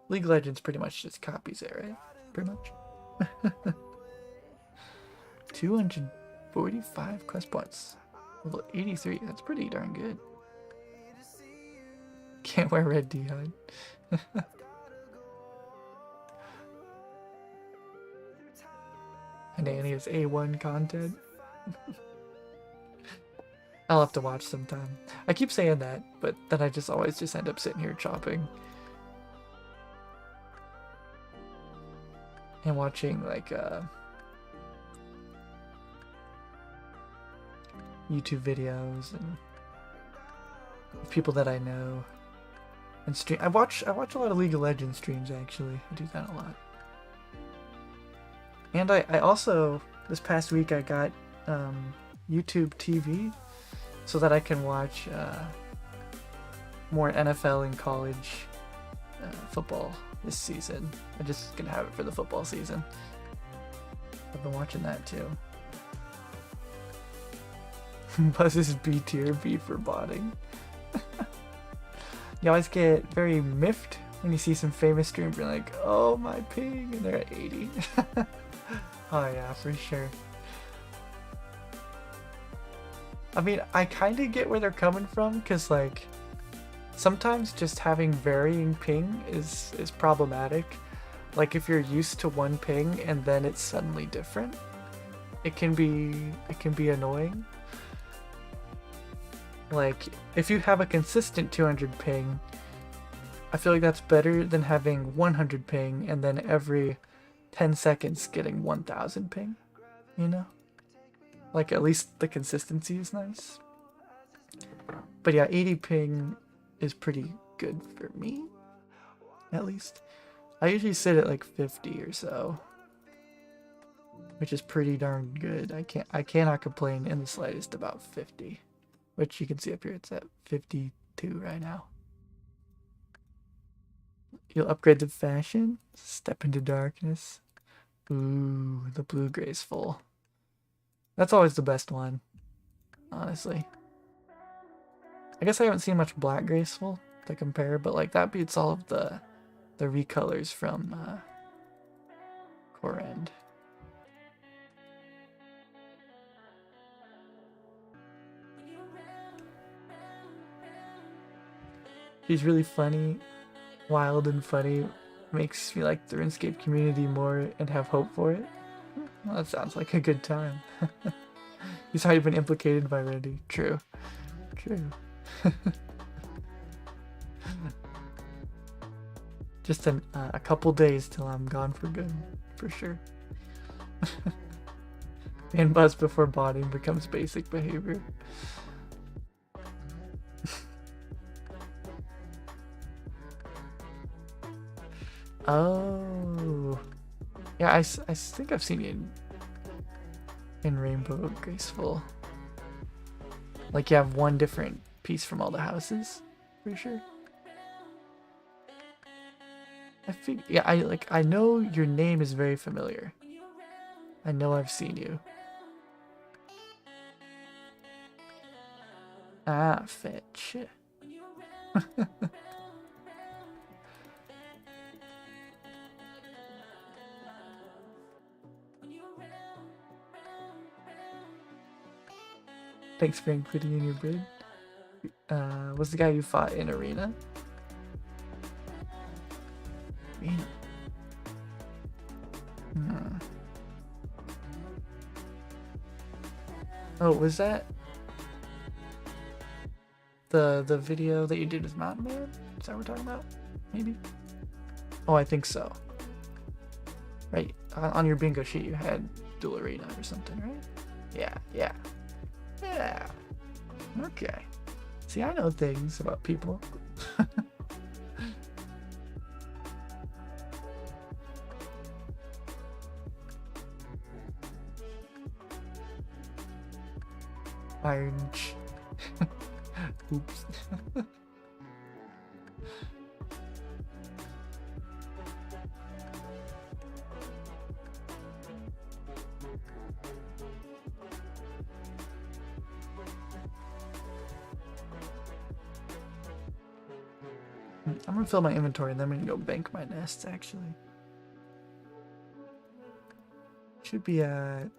[SPEAKER 1] League of Legends pretty much just copies it, right? Pretty much. 245 quest points. Level 83. That's pretty darn good. Can't wear red D-Hide. And Annie is A1 content. I'll have to watch sometime. I keep saying that, but then I just always just end up sitting here chopping. And watching like YouTube videos and people that I know. And stream. I watch a lot of League of Legends streams actually. I do that a lot. And I also, this past week I got YouTube TV so that I can watch more NFL and college football this season. I'm just gonna have it for the football season. I've been watching that too. Buzz's B tier, B for botting. You always get very miffed when you see some famous streamers you're like, oh my ping, and they're at 80. Oh yeah, for sure. I mean, I kind of get where they're coming from, because like, sometimes just having varying ping is problematic. Like if you're used to one ping and then it's suddenly different, it can be annoying. Like if you have a consistent 200 ping, I feel like that's better than having 100 ping and then every 10 seconds getting 1000 ping, you know? Like at least the consistency is nice. But yeah, 80 ping is pretty good for me, at least. I usually sit at like 50 or so. which is pretty darn good. I cannot complain in the slightest about 50, which you can see up here. It's at 52 right now. You'll upgrade to fashion, step into darkness. Ooh, the blue graceful. That's always the best one, honestly. I guess I haven't seen much black graceful to compare, but like that beats all of the recolors from Core End. She's really funny, wild and funny. Makes me like the RuneScape community more and have hope for it. Well, that sounds like a good time. He's already been implicated by Randy. True. True. Just a couple days till I'm gone for good, for sure. And buzz before botting becomes basic behavior. Oh. Yeah, I think I've seen you in Rainbow Graceful. Like you have one different piece from all the houses, pretty sure. I think, yeah, I know your name is very familiar. I know I've seen you. Ah, fetch. Thanks for including in your bid. Was the guy you fought in Arena? Arena. Oh, was that the video that you did with Mountain Man? Is that what we're talking about? Maybe? Oh, I think so. Right, on your bingo sheet you had Dual Arena or something, right? Yeah, yeah. Yeah. Okay. See, I know things about people. Iron. Oops. I'm gonna fill my inventory and then I'm gonna go bank my nests, actually. Should be at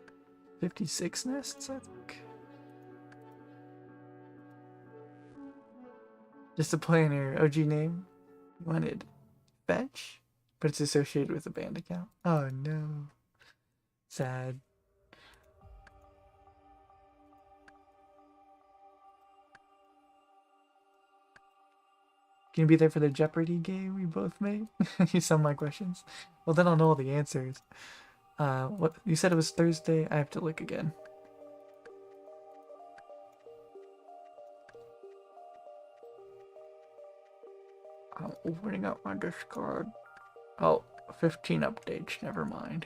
[SPEAKER 1] 56 nests, I think. Just a plainer OG name. You wanted fetch, but it's associated with a band account. Oh no. Sad. Can you be there for the Jeopardy game we both made? You sum my questions. Well, then I'll know all the answers. What you said it was Thursday? I have to look again. I'm opening up my Discord. Oh, 15 updates. Never mind.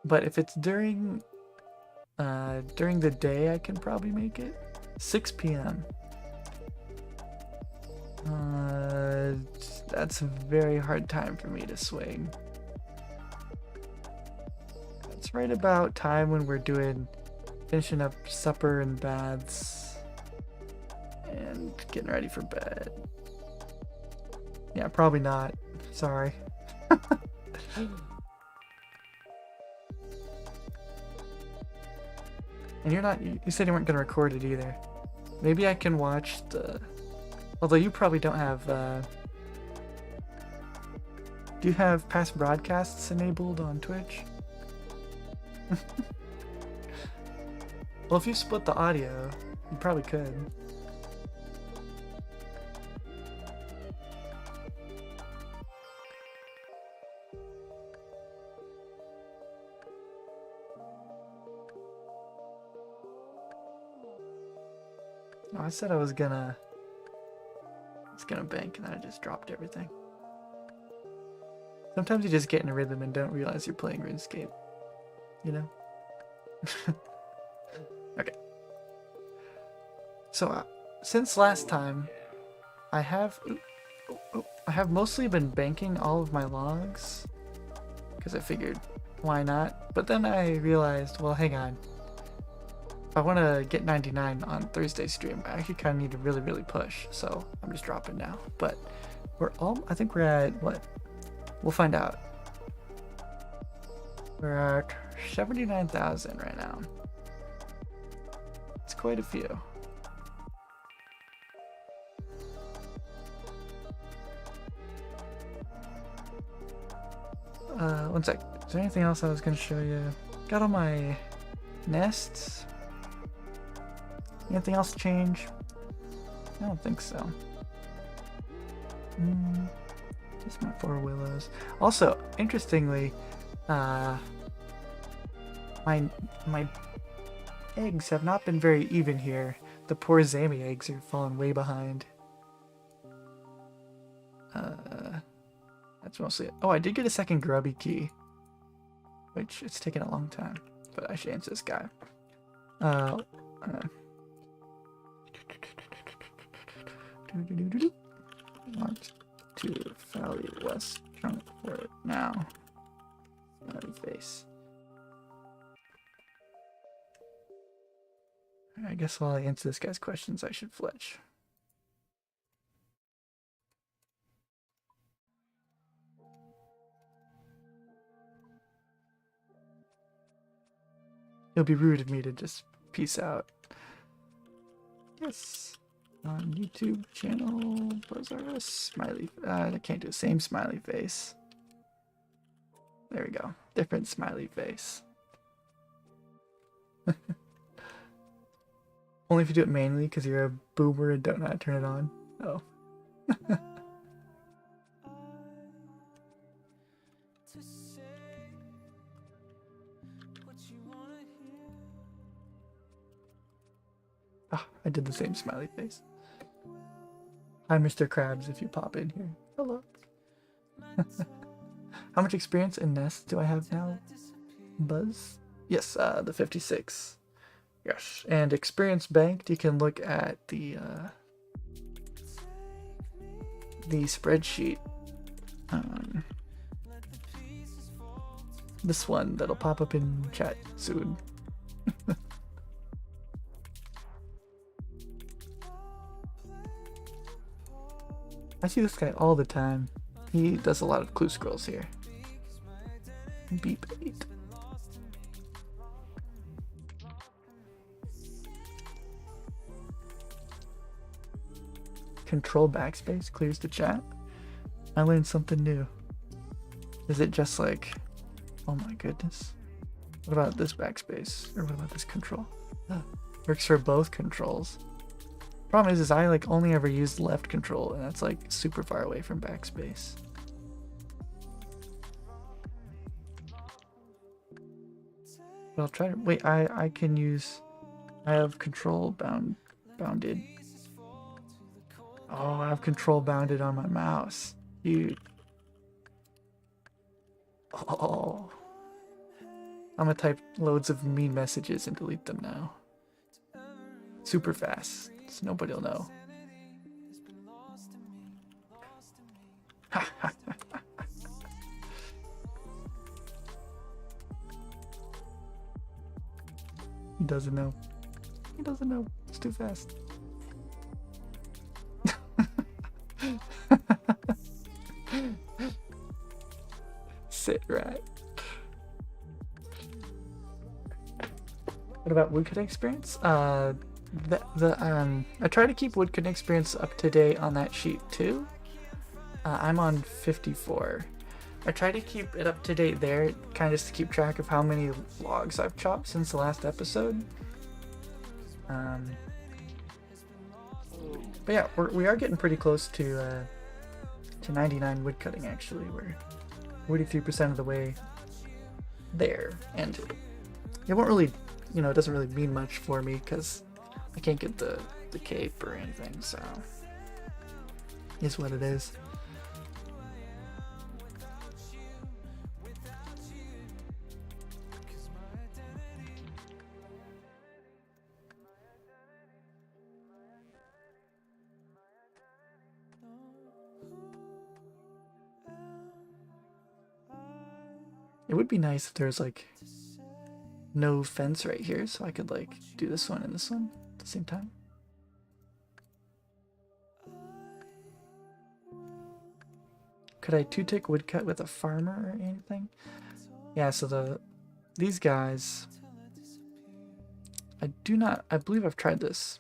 [SPEAKER 1] But if it's during the day, I can probably make it. 6 p.m. That's a very hard time for me to swing. It's right about time when we're finishing up supper and baths and getting ready for bed. Yeah, probably not. Sorry. And you said you weren't going to record it either. Maybe I can watch although you probably don't have, do you have past broadcasts enabled on Twitch? Well, if you split the audio, you probably could. No, I said I was gonna bank, and then I just dropped everything. Sometimes you just get in a rhythm and don't realize you're playing RuneScape. You know? Okay. So, since last time, I have mostly been banking all of my logs, because I figured, why not? But then I realized, well, hang on. If I want to get 99 on Thursday stream, I actually kind of need to really, really push. So I'm just dropping now. But I think we're at, what? We'll find out. We're at 79,000 right now. It's quite a few. One sec. Is there anything else I was going to show you? Got all my nests. Anything else change? I don't think so. Just my 4 willows. Also, interestingly, my eggs have not been very even here. The poor Zami eggs are falling way behind. That's mostly it. Oh, I did get a second grubby key, which it's taken a long time, but I should answer this guy. Want to Faladaddy West chunk for it now. Smiley face. I guess while I answer this guy's questions, I should fletch. It'll be rude of me to just peace out. Yes. On YouTube channel, Bozara smiley. I can't do the same smiley face. There we go. Different smiley face. Only if you do it manually because you're a boomer and don't know how to turn it on. Oh. Ah, I did the same smiley face. Hi, Mr. Krabs, if you pop in here. Hello. How much experience in nests do I have now? Buzz? Yes, the 56. Yes, and experience banked, you can look at the spreadsheet. This one that'll pop up in chat soon. I see this guy all the time. He does a lot of clue scrolls here. Beep 8. Control backspace clears the chat. I learned something new. Is it just like, oh my goodness. What about this backspace? Or what about this control? Works for both controls. Problem is I like only ever used left control, and that's like super far away from backspace. But I'll try to wait. I can use. I have control bounded. Oh, I have control bounded on my mouse. You. Oh. I'm gonna type loads of mean messages and delete them now. Super fast. So nobody will know. He doesn't know. He doesn't know. It's too fast. Sit right. What about woodcutting experience? I try to keep woodcutting experience up to date on that sheet too. I'm on 54. I try to keep it up to date there, kind of just to keep track of how many logs I've chopped since the last episode. But yeah, we are getting pretty close to 99 woodcutting actually. We're 43% of the way there, and it won't really, it doesn't really mean much for me because I can't get the the cape or anything, so is what it is. It would be nice if there's like no fence right here, so I could like do this one and this one at the same time. Could I two-tick woodcut with a farmer or anything? Yeah, so these guys, I believe I've tried this.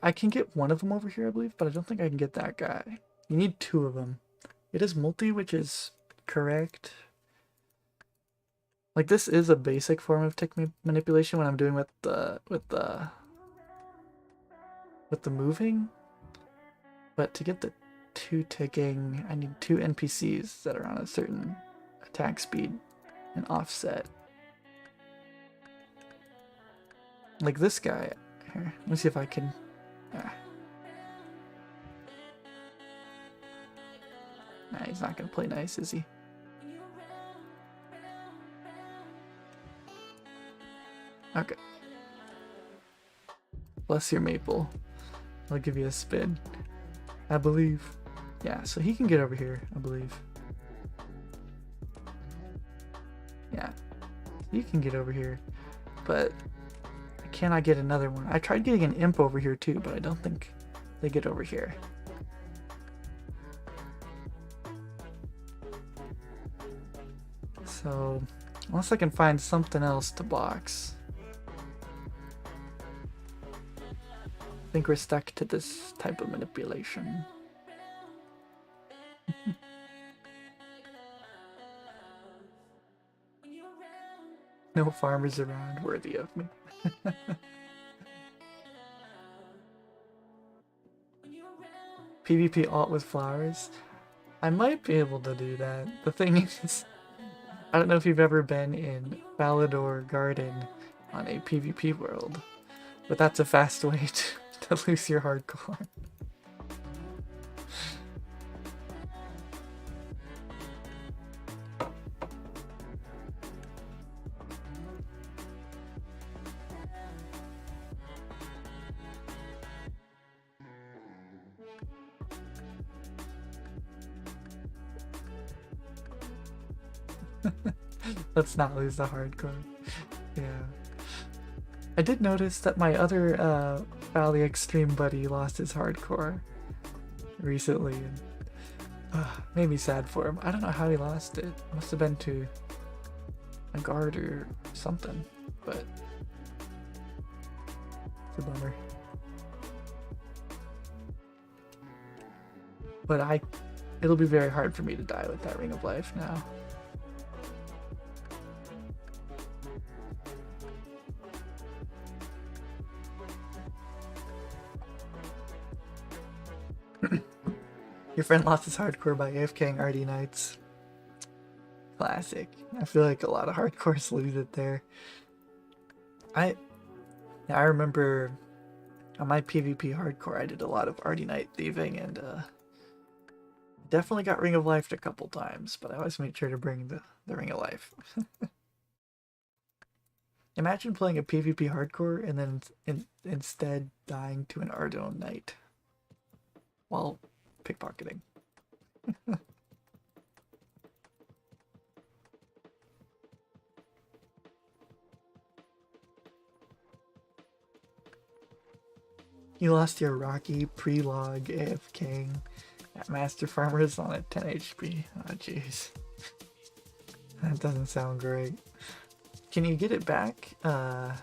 [SPEAKER 1] I can get one of them over here, I believe, but I don't think I can get that guy. You need two of them. It is multi, which is correct. Like, this is a basic form of tick manipulation when I'm doing with the moving. But to get the two ticking, I need two NPCs that are on a certain attack speed and offset. Like this guy. Here, let me see if I can. Nah, he's not gonna play nice, is he? Okay. Bless your maple. I'll give you a spin. I believe. Yeah, so he can get over here, I believe. Yeah, he can get over here. But I cannot get another one. I tried getting an imp over here too, but I don't think they get over here. So, unless I can find something else to box, I think we're stuck to this type of manipulation. No farmers around worthy of me. PvP alt with flowers? I might be able to do that. The thing is, I don't know if you've ever been in Falador Garden on a PvP world, but that's a fast way to lose your hardcore. Let's not lose the hardcore. Yeah. I did notice that my other Valley Extreme buddy lost his hardcore recently, and made me sad for him. I don't know how he lost it. Must have been to a guard or something, but it's a bummer. But it'll be very hard for me to die with that Ring of Life now. Your friend lost his hardcore by AFKing RD Knights. Classic. I feel like a lot of hardcores lose it there. I remember on my PvP hardcore I did a lot of RD Knight thieving, and definitely got Ring of Life a couple times, but I always made sure to bring the Ring of Life. Imagine playing a PvP hardcore and then instead dying to an Ardougne Knight while pickpocketing. You lost your Rocky pre-log AFKing at Master Farmers on at 10 HP. Oh jeez. That doesn't sound great. Can you get it back now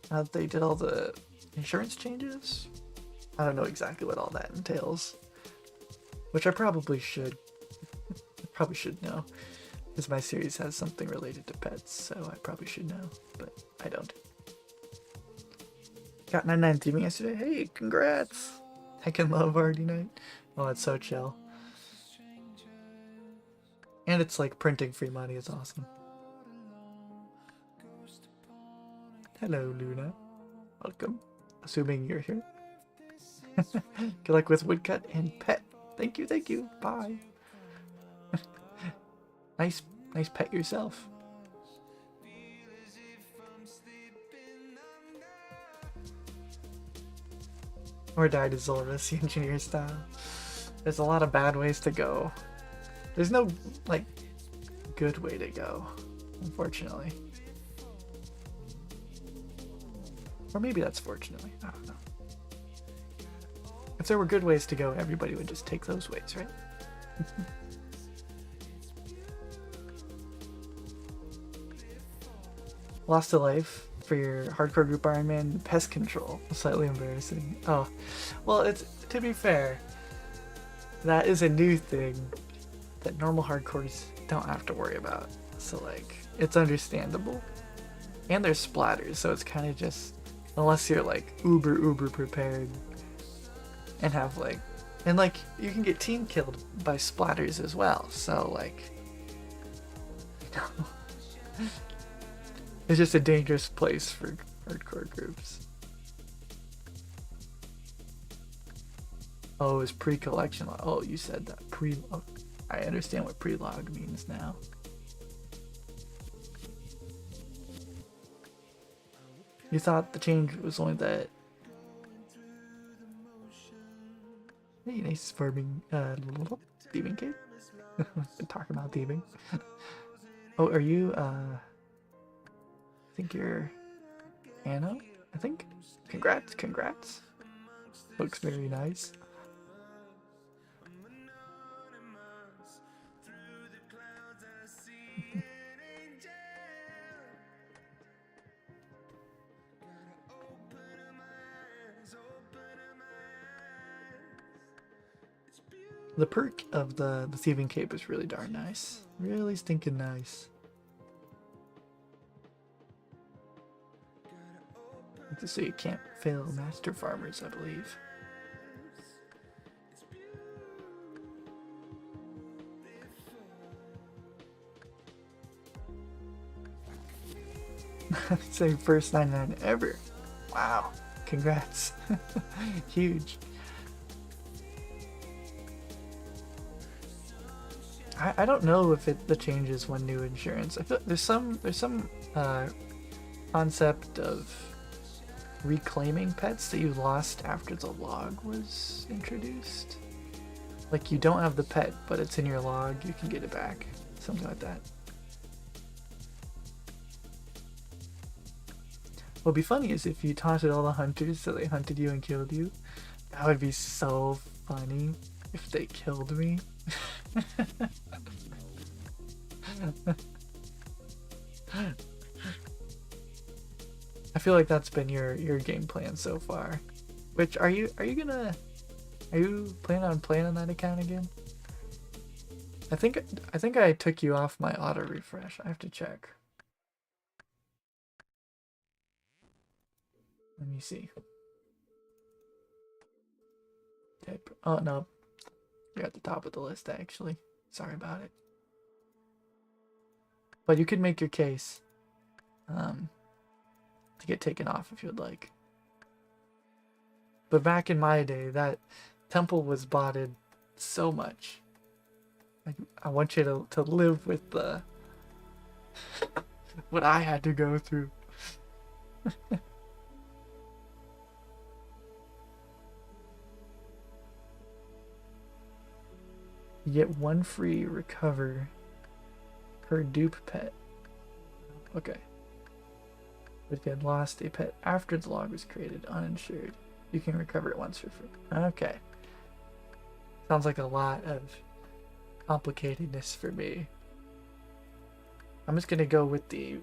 [SPEAKER 1] that they did all the insurance changes? I don't know exactly what all that entails, which I probably should. I probably should know, because my series has something related to pets, so I probably should know, but I don't. Got 99 thieving yesterday. Hey, congrats! I can love RD Knight. Oh, it's so chill. And it's like printing free money is awesome. Hello, Luna. Welcome. Assuming you're here. Good luck with woodcut and pet. Thank you, thank you. Bye. Nice pet yourself. Or died as Zolrus, the engineer style. There's a lot of bad ways to go. There's no, like, good way to go, unfortunately. Or maybe that's fortunately. I don't know. If there were good ways to go, everybody would just take those ways, right? Lost a life for your hardcore group Ironman pest control. Slightly embarrassing. Oh, well, it's, to be fair, that is a new thing that normal hardcores don't have to worry about. So like, it's understandable. And there's splatters, so it's kind of just, unless you're like uber prepared and have like, and like you can get team killed by splatters as well. So like, you know, it's just a dangerous place for hardcore groups. Oh, it's pre-collection. Oh, you said that pre. Oh, I understand what pre-log means now. You thought the change was only that. Hey, nice farming, thieving cave. Been talking about thieving. Oh, are you, I think you're Anna, I think? Congrats. Looks very nice. The perk of the thieving cape is really darn nice. Really stinking nice. So you can't fail master farmers, I believe. Say first 99 ever. Wow. Congrats. Huge. I don't know if the changes when new insurance. I feel there's some concept of reclaiming pets that you lost after the log was introduced. Like you don't have the pet, but it's in your log, you can get it back. Something like that. What'd be funny is if you taunted all the hunters so they hunted you and killed you. That would be so funny if they killed me. I feel like that's been your game plan so far. Which are you planning on playing on that account again? I think I took you off my auto refresh. I have to check. Let me see. Oh no, you're at the top of the list actually. Sorry about it. But you could make your case to get taken off if you would like. But back in my day, that temple was botted so much. Like, I want you to live with the what I had to go through. You get 1 free recover per dupe pet. Okay. But if you had lost a pet after the log was created, uninsured, you can recover it once for free. Okay. Sounds like a lot of complicatedness for me. I'm just gonna go with the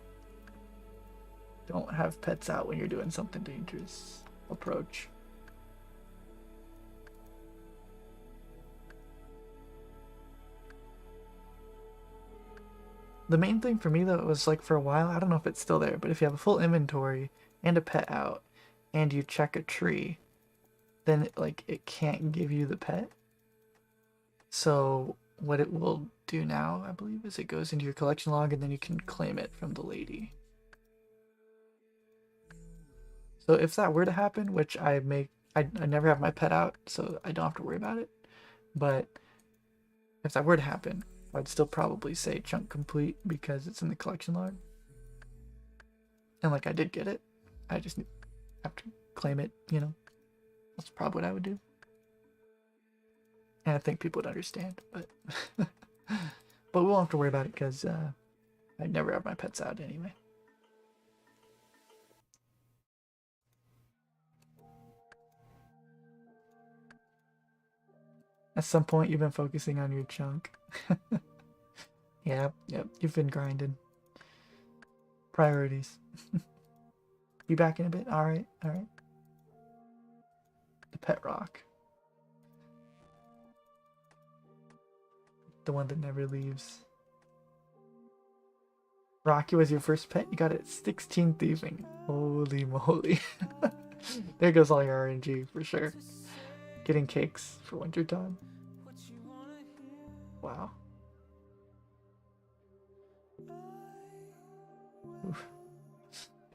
[SPEAKER 1] don't have pets out when you're doing something dangerous approach. The main thing for me though was like for a while, I don't know if it's still there, but if you have a full inventory and a pet out and you check a tree, then it can't give you the pet. So what it will do now, I believe, is it goes into your collection log and then you can claim it from the lady. So if that were to happen, which I never have my pet out, so I don't have to worry about it. But if that were to happen, I'd still probably say chunk complete because it's in the collection log. And like I did get it. I just have to claim it, you know. That's probably what I would do. And I think people would understand, but but we won't have to worry about it because I never have my pets out anyway. At some point, you've been focusing on your chunk. Yep, you've been grinding. Priorities. Be back in a bit? Alright. The pet rock. The one that never leaves. Rocky was your first pet? You got it at 16 thieving. Holy moly. There goes all your RNG for sure. Getting cakes for wintertime. Wow.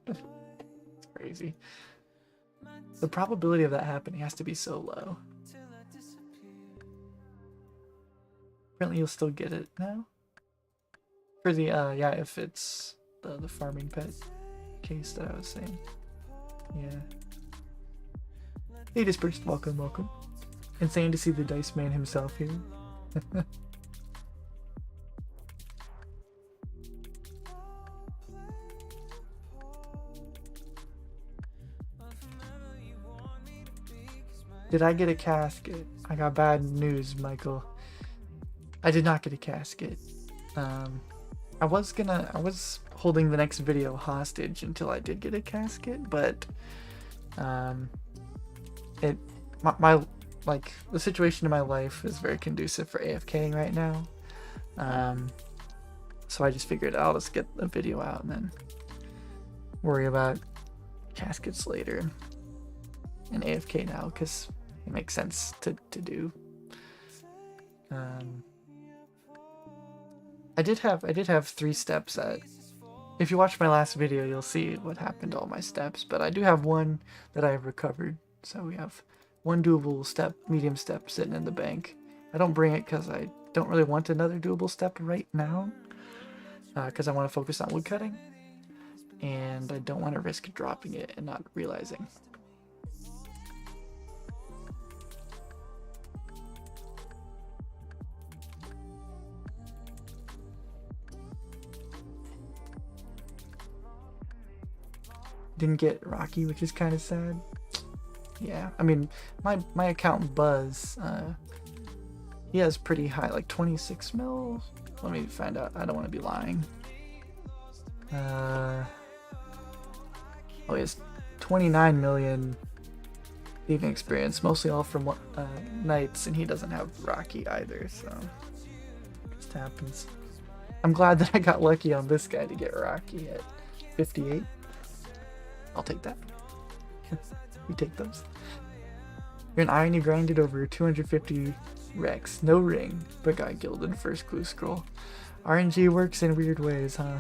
[SPEAKER 1] It's crazy. The probability of that happening has to be so low. Apparently you'll still get it now. For the, yeah, if it's the farming pet case that I was saying. Yeah. Hey Dispersed, welcome. Insane to see the Dice Man himself here. Did I get a casket? I got bad news, Michael. I did not get a casket. I was holding the next video hostage until I did get a casket, but the situation in my life is very conducive for AFKing right now. So I just figured I'll just get a video out and then worry about caskets later. And AFK now because it makes sense to do. I did have 3 steps that, if you watch my last video, you'll see what happened to all my steps, but I do have one that I've recovered. So we have 1 doable step, medium step sitting in the bank. I don't bring it because I don't really want another doable step right now, because I want to focus on woodcutting, and I don't want to risk dropping it and not realizing. Didn't get Rocky, which is kind of sad. Yeah, I mean, my account Buzz, he has pretty high, like 26 mil. Let me find out. I don't want to be lying. Oh, he has 29 million thieving experience, mostly all from Knights, and he doesn't have Rocky either, so it just happens. I'm glad that I got lucky on this guy to get Rocky at 58. I'll take that. We take those. You're an iron, you grinded over 250 Rex, no ring, but got gilded first clue scroll. RNG works in weird ways, huh?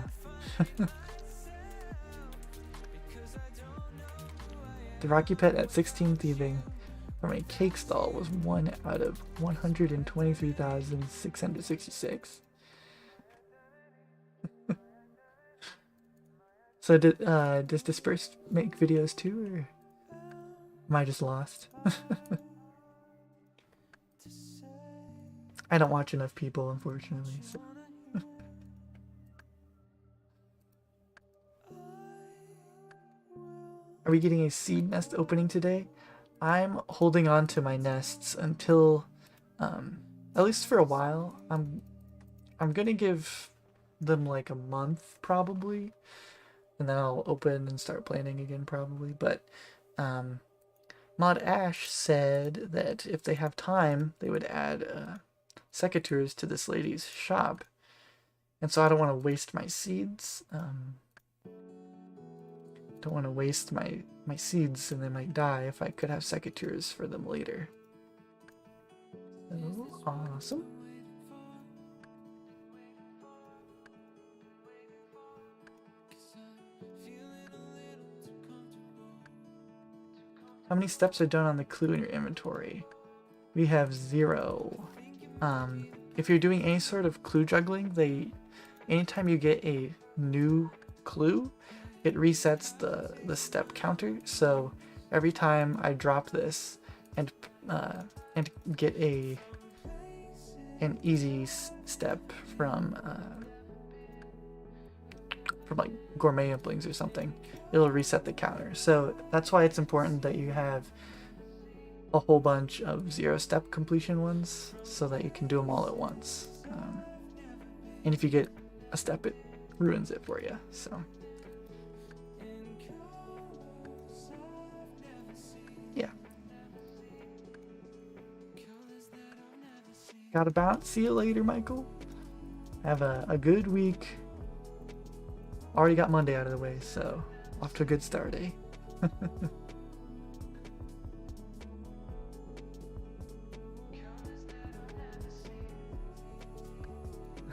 [SPEAKER 1] The Rocky pet at 16 thieving from a cake stall was 1 out of 123,666. So does Dispersed make videos too, or am I just lost? I don't watch enough people, unfortunately. So. Are we getting a seed nest opening today? I'm holding on to my nests until, at least for a while. I'm gonna give them like a month probably, and then I'll open and start planning again probably. But Mod Ash said that if they have time, they would add secateurs to this lady's shop, and so I don't want to waste my seeds. Don't want to waste my seeds and they might die if I could have secateurs for them later. So, awesome. How many steps are done on the clue in your inventory? We have 0. If you're doing any sort of clue juggling, anytime you get a new clue, it resets the step counter. So every time I drop this and get an easy step from like gourmet implings or something, it'll reset the counter. So that's why it's important that you have a whole bunch of 0-step completion ones so that you can do them all at once. And if you get a step, it ruins it for you. So yeah, gotta bounce. See you later, Michael. Have a good week. Already got Monday out of the way, so off to a good start, eh?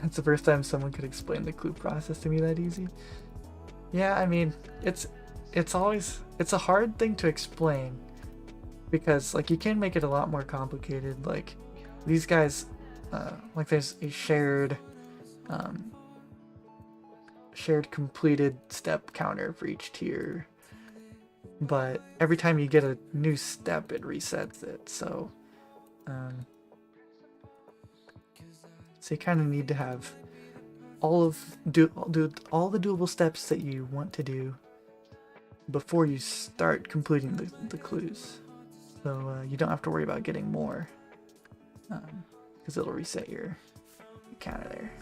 [SPEAKER 1] That's the first time someone could explain the clue process to me that easy. Yeah, I mean, it's a hard thing to explain because like you can make it a lot more complicated. Like these guys, like there's a shared completed step counter for each tier, but every time you get a new step it resets it, so you kind of need to have do all the doable steps that you want to do before you start completing the clues, so you don't have to worry about getting more because it'll reset your counter there.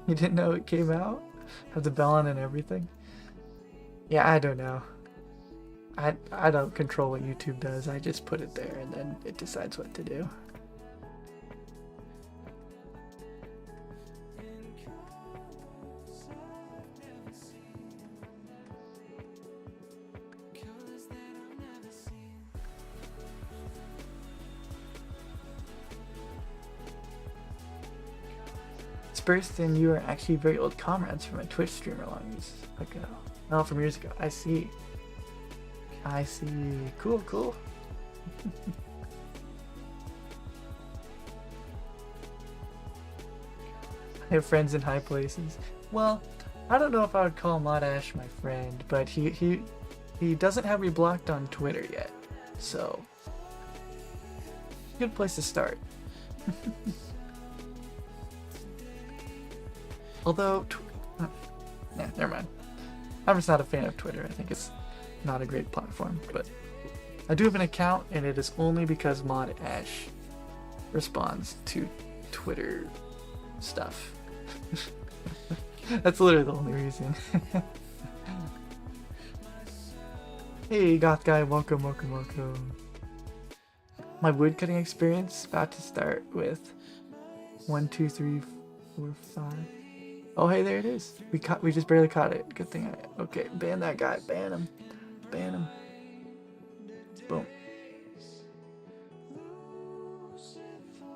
[SPEAKER 1] You didn't know it came out? Have the bell on and everything? Yeah, I don't know. I don't control what YouTube does. I just put it there and then it decides what to do. Burst and you are actually very old comrades from a Twitch streamer long years ago. Oh, from years ago. I see. I see. Cool, cool. I have friends in high places. Well, I don't know if I would call Modash my friend, but he doesn't have me blocked on Twitter yet. So, good place to start. Although, yeah, never mind. I'm just not a fan of Twitter. I think it's not a great platform, but I do have an account, and it is only because Mod Ash responds to Twitter stuff. That's literally the only reason. Hey, Goth Guy, welcome, welcome, welcome. My woodcutting experience about to start with 1, 2, 3, 4, 5. Oh, hey, there it is. We just barely caught it. Good thing okay, ban that guy. Ban him. Ban him. Boom.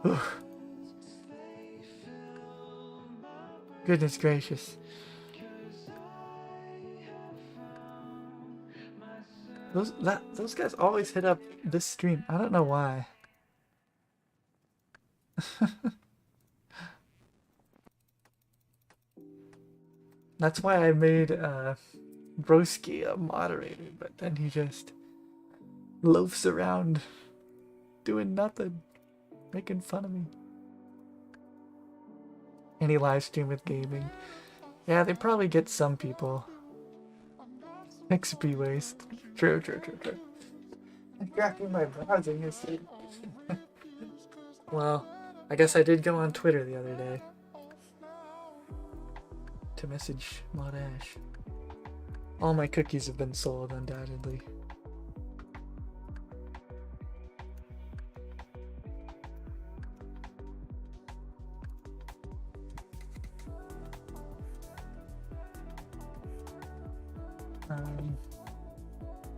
[SPEAKER 1] Oof. Goodness gracious. Those guys always hit up this stream. I don't know why. That's why I made Broski a moderator, but then he just loafs around doing nothing, making fun of me. And he live stream with gaming. Yeah, they probably get some people. XP waste. True. I'm cracking my browsing history. Well, I guess I did go on Twitter the other day to message Mod Ash. All my cookies have been sold, undoubtedly.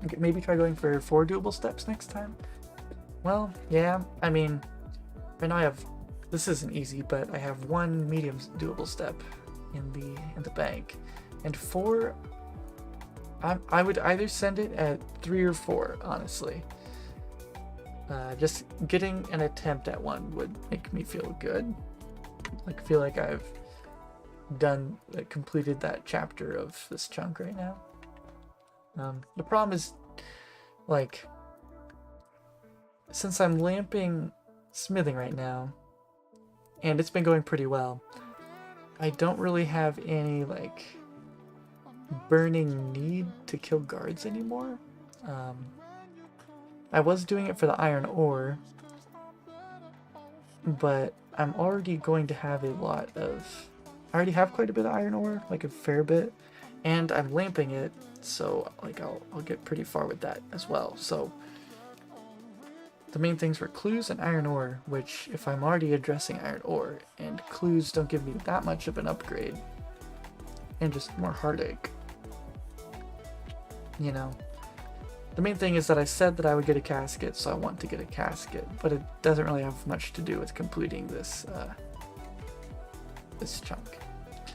[SPEAKER 1] Okay, maybe try going for 4 doable steps next time. Well, yeah, I mean, right now I have, this isn't easy, but I have 1 medium doable step in the bank, and 4, I would either send it at 3 or 4, honestly. Just getting an attempt at 1 would make me feel good. Like, feel like I've completed that chapter of this chunk right now. The problem is, like, since I'm lamping smithing right now, and it's been going pretty well, I don't really have any, like, burning need to kill guards anymore. I was doing it for the iron ore, but I'm already going to have I already have quite a bit of iron ore, like a fair bit, and I'm lamping it, so like I'll get pretty far with that as well. So the main things were clues and iron ore, which if I'm already addressing iron ore, and clues don't give me that much of an upgrade, and just more heartache, you know. The main thing is that I said that I would get a casket, so I want to get a casket, but it doesn't really have much to do with completing this this chunk.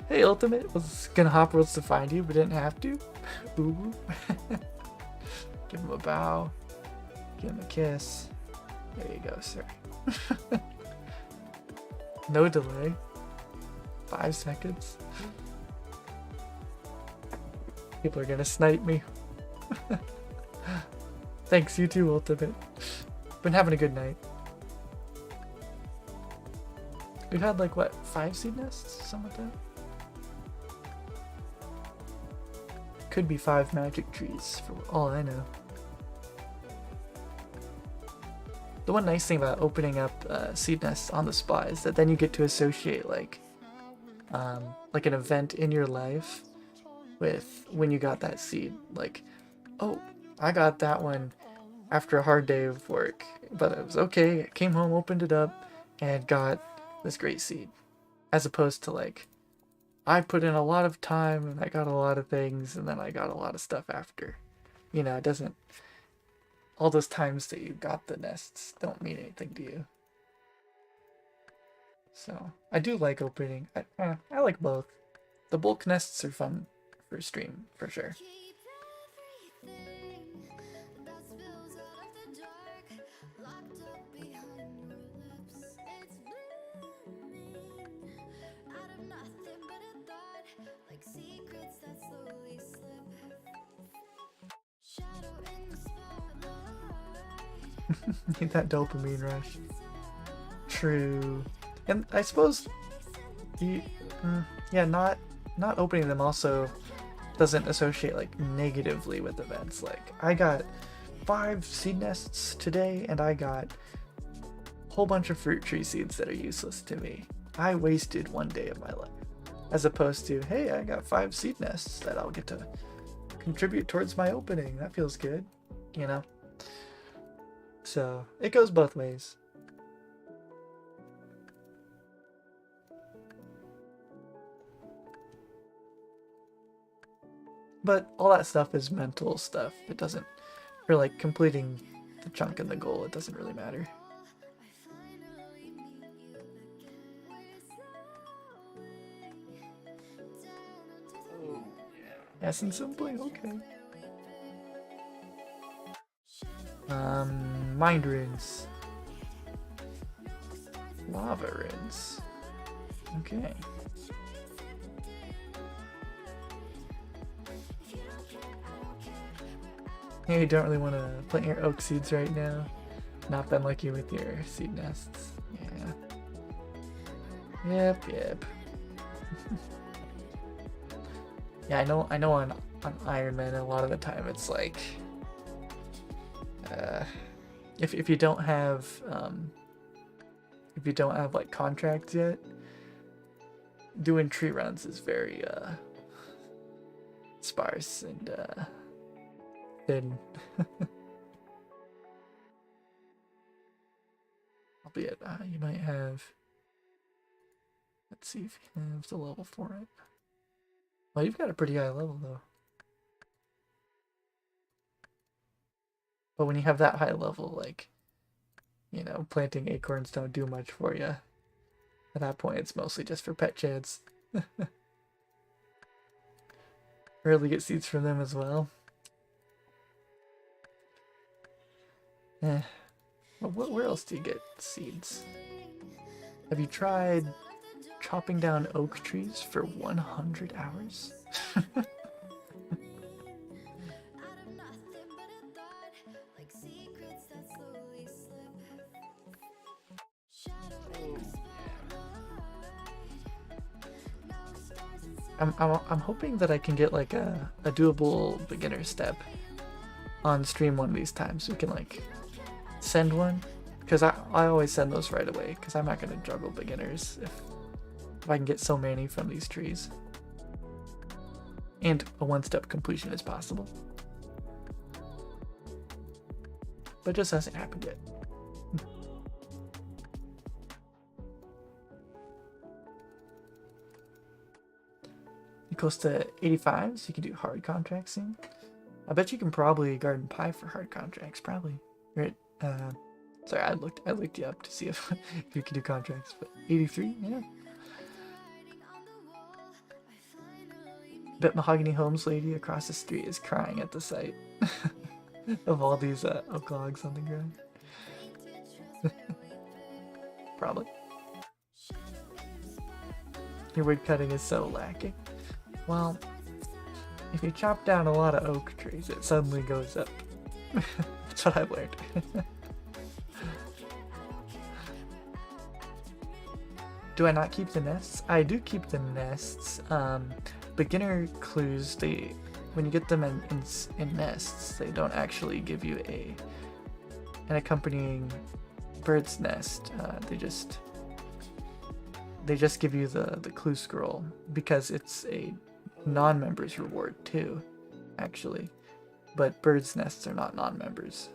[SPEAKER 1] Hey Ultimate, was gonna hop roads to find you, but didn't have to. Ooh. Give him a bow. Give him a kiss. There you go, sir. No delay. 5 seconds. People are gonna snipe me. Thanks, you too, Ultimate. Been having a good night. We've had like, what, 5 seed nests? Something like that? Could be 5 magic trees, for all I know. The one nice thing about opening up seed nests on the spot is that then you get to associate like an event in your life with when you got that seed. Like, oh, I got that one after a hard day of work, but it was okay. I came home, opened it up, and got this great seed. As opposed to like, I put in a lot of time and I got a lot of things and then I got a lot of stuff after. You know, it doesn't, all those times that you got the nests don't mean anything to you. So, I do like opening, I like both. The bulk nests are fun for stream, for sure. Need that dopamine rush. True. And I suppose yeah, not opening them also doesn't associate like negatively with events. Like, I got 5 seed nests today and I got a whole bunch of fruit tree seeds that are useless to me. I wasted 1 day of my life. As opposed to, hey, I got 5 seed nests that I'll get to contribute towards my opening. That feels good, you know? So, it goes both ways. But all that stuff is mental stuff. It doesn't, for like completing the chunk and the goal, it doesn't really matter. Oh, yeah. Essence simply? Okay. Mind runes. Lava runes. Okay. You don't really want to plant your oak seeds right now. Not been lucky with your seed nests. Yeah. Yep. Yeah, I know on Ironman a lot of the time it's like if you don't have like contracts yet, doing tree runs is very sparse and thin. Albeit you might have, let's see if you have the level for it. Well, you've got a pretty high level though. But when you have that high level, like, you know, planting acorns don't do much for you. At that point, it's mostly just for pet chance. Rarely get seeds from them as well. Well, where else do you get seeds? Have you tried chopping down oak trees for 100 hours? I'm hoping that I can get like a doable beginner step on stream one of these times. We can like send one, because I always send those right away, because I'm not going to juggle beginners if I can get so many from these trees. And a one-step completion is possible. But it just hasn't happened yet. Close to 85, so you can do hard contracts soon. I bet you can probably garden pie for hard contracts, probably. Right? Sorry, I looked you up to see if you can do contracts, but 83, yeah. Bet Mahogany Homes lady across the street is crying at the sight of all these oak logs on the ground. Probably. Your wood cutting is so lacking. Well, if you chop down a lot of oak trees, it suddenly goes up. That's what I've learned. Do I not keep the nests? I do keep the nests. Beginner clues, when you get them in nests, they don't actually give you an accompanying bird's nest. They just give you the clue scroll, because it's a non-members reward too, actually. But birds' nests are not non-members.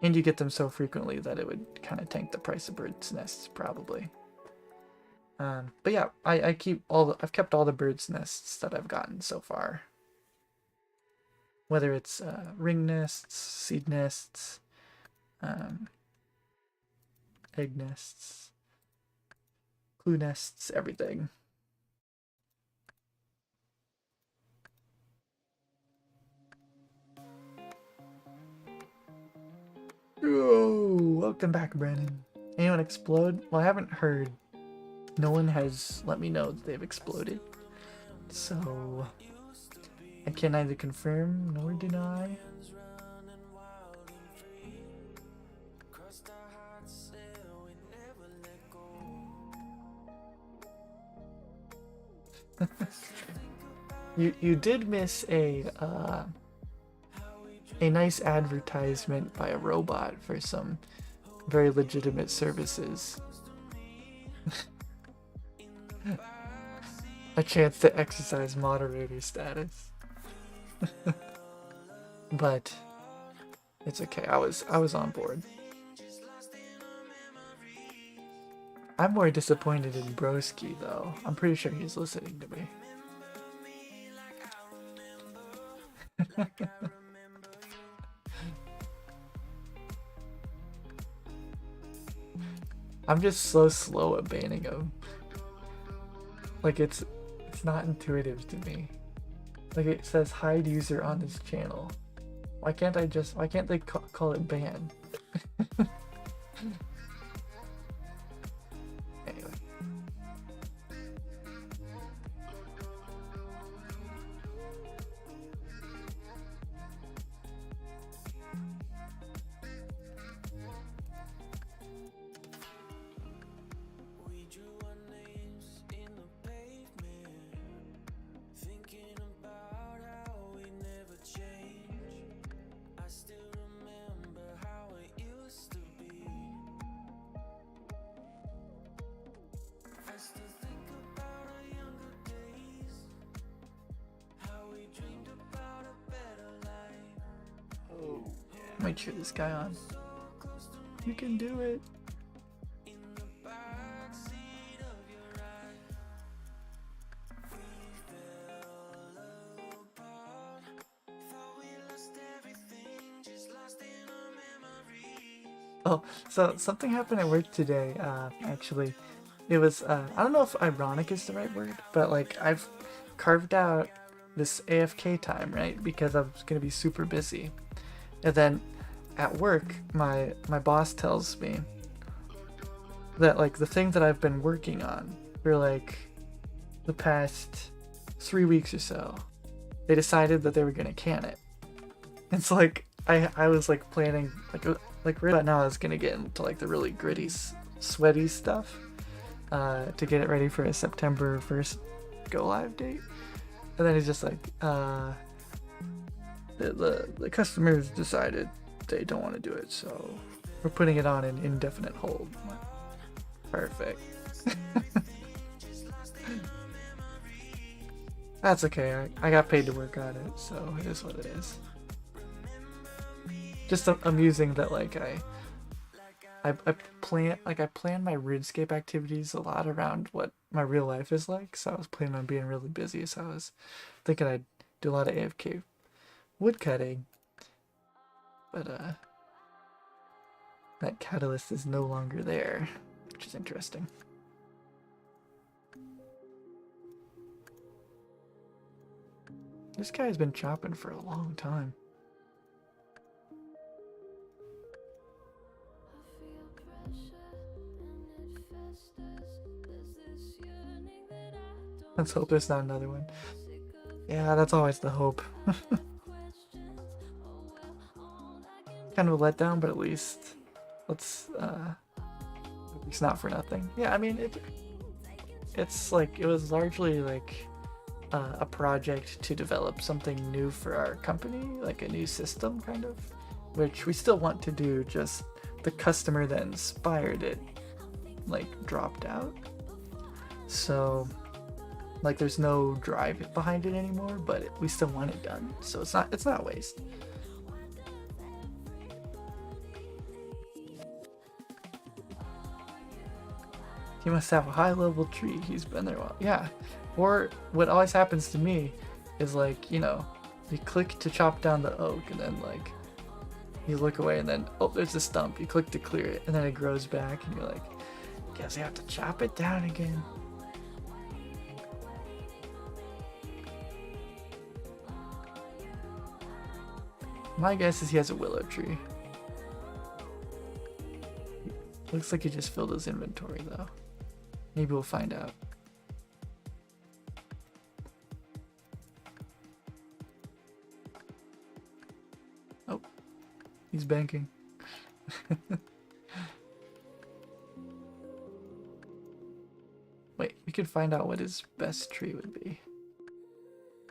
[SPEAKER 1] And you get them so frequently that it would kind of tank the price of birds' nests, probably. But yeah, I've kept all the birds' nests that I've gotten so far. Whether it's ring nests, seed nests, egg nests, clue nests, everything. Oh, welcome back, Brennan. Anyone explode? Well, I haven't heard. No one has let me know that they've exploded. So I can neither confirm nor deny. You did miss a nice advertisement by a robot for some very legitimate services. A chance to exercise moderator status. But it's okay. I was on board. I'm more disappointed in Broski though. I'm pretty sure he's listening to me. I'm just so slow at banning him. Like it's not intuitive to me. Like it says hide user on this channel. Why can't they call it ban? Anyway. Might cheer this guy on. You can do it. Oh, so something happened at work today, actually. It was, I don't know if ironic is the right word, but like I've carved out this AFK time, right? Because I was gonna be super busy. And then at work, my boss tells me that like the thing that I've been working on for like the past 3 weeks or so, they decided that they were gonna can it. It's like I was like planning like right about now I was gonna get into like the really gritty, sweaty stuff to get it ready for a September 1st go live date. And then he's just like, the customers decided they don't want to do it, so we're putting it on an indefinite hold. Perfect. That's okay. I got paid to work on it, so it is what it is. Just amusing that like I plan my RuneScape activities a lot around what my real life is like. So I was planning on being really busy. So I was thinking I'd do a lot of AFK woodcutting, but that catalyst is no longer there, which is interesting. This guy's been chopping for a long time. Let's hope there's not another one. Yeah, that's always the hope. Kind of a letdown, but at least let's it's not for nothing. Yeah, I mean it's like it was largely like a project to develop something new for our company, like a new system kind of, which we still want to do, just the customer that inspired it like dropped out. So like there's no drive behind it anymore, but we still want it done. So it's not a waste. He must have a high level tree. He's been there a while. Yeah. Or what always happens to me is like, you know, you click to chop down the oak and then like you look away and then, oh, there's a stump. You click to clear it and then it grows back and you're like, guess you have to chop it down again. My guess is he has a willow tree. Looks like he just filled his inventory though. Maybe we'll find out. Oh, he's banking. Wait, we could find out what his best tree would be.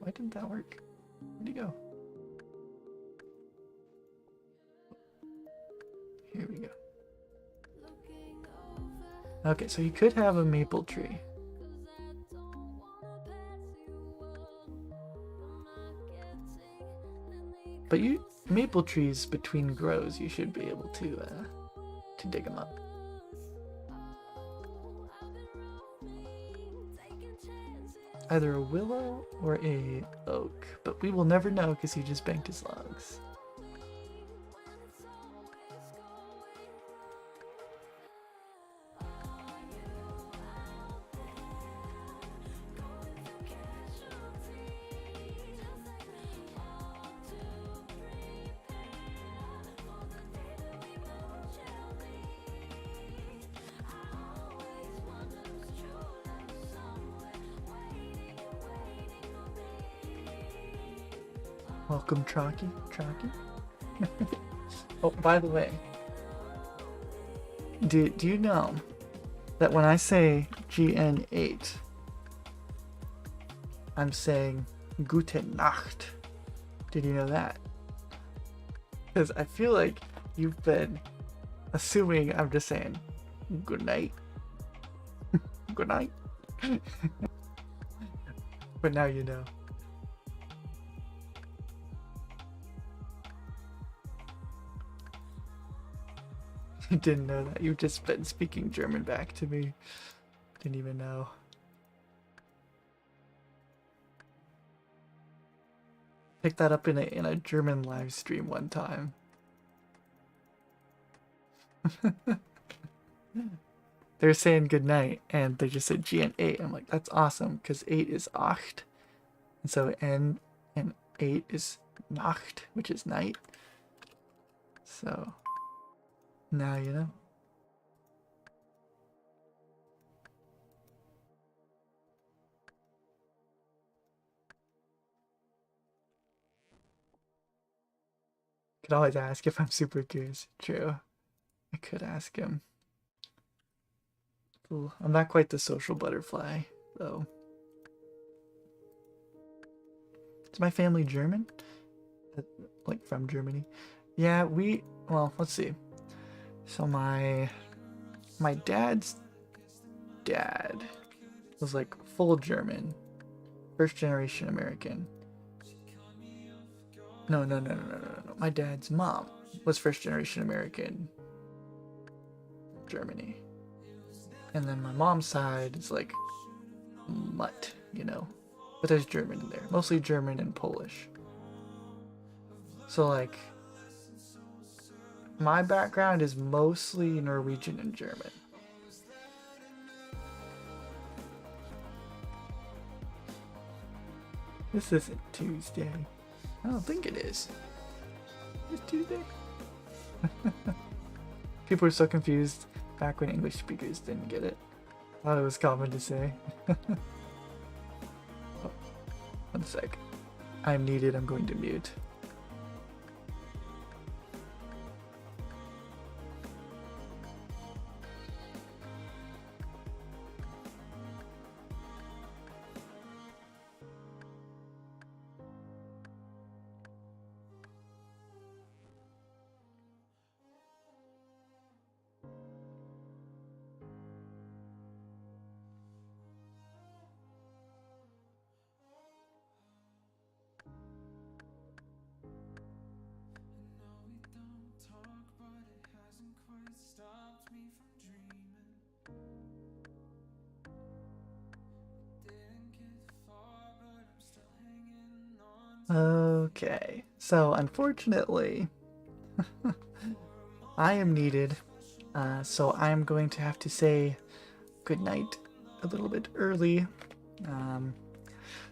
[SPEAKER 1] Why didn't that work? Where'd he go? Here we go. Okay, so you could have a maple tree. But maple trees between grows, you should be able to dig them up. Either a willow or a oak, but we will never know because he just banked his logs. Welcome, Chalky. Oh, by the way, do you know that when I say GN8, I'm saying Gute Nacht? Did you know that? Because I feel like you've been assuming I'm just saying good night. Good night. But now you know. You didn't know that. You've just been speaking German back to me. Didn't even know. Picked that up in a German live stream one time. They were saying good night and they just said GN8. I'm like, that's awesome because 8 is acht. So N and 8 is Nacht, which is night. So now you know. Could always ask if I'm super curious. True. I could ask him. Ooh, I'm not quite the social butterfly, though. Is my family German? Like from Germany? Yeah, well, let's see. So my dad's dad was like full German, first generation American. No. My dad's mom was first generation American, Germany. And then my mom's side is like mutt, you know. But there's German in there. Mostly German and Polish. So like my background is mostly Norwegian and German. This isn't Tuesday. I don't think it is. It's Tuesday. People were so confused back when English speakers didn't get it. I thought it was common to say. Oh, 1 sec. I'm needed. I'm going to mute. Okay, so unfortunately, I am needed, so I am going to have to say goodnight a little bit early.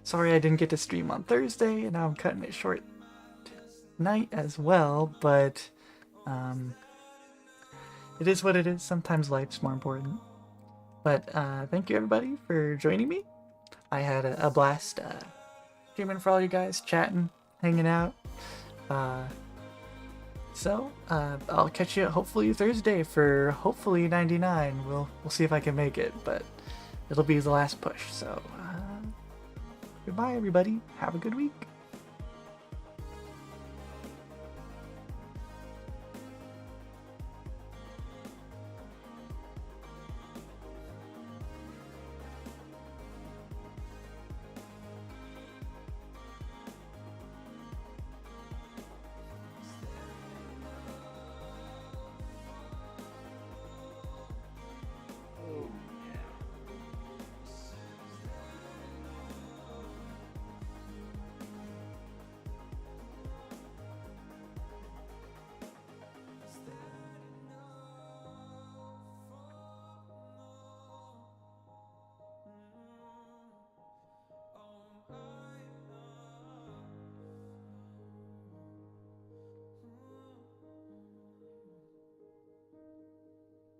[SPEAKER 1] Sorry I didn't get to stream on Thursday, and now I'm cutting it short tonight as well, but it is what it is. Sometimes life's more important. But thank you everybody for joining me. I had a blast streaming for all you guys, chatting, hanging out. So I'll catch you hopefully Thursday for hopefully 99. We'll see if I can make it, but it'll be the last push. So goodbye everybody. Have a good week.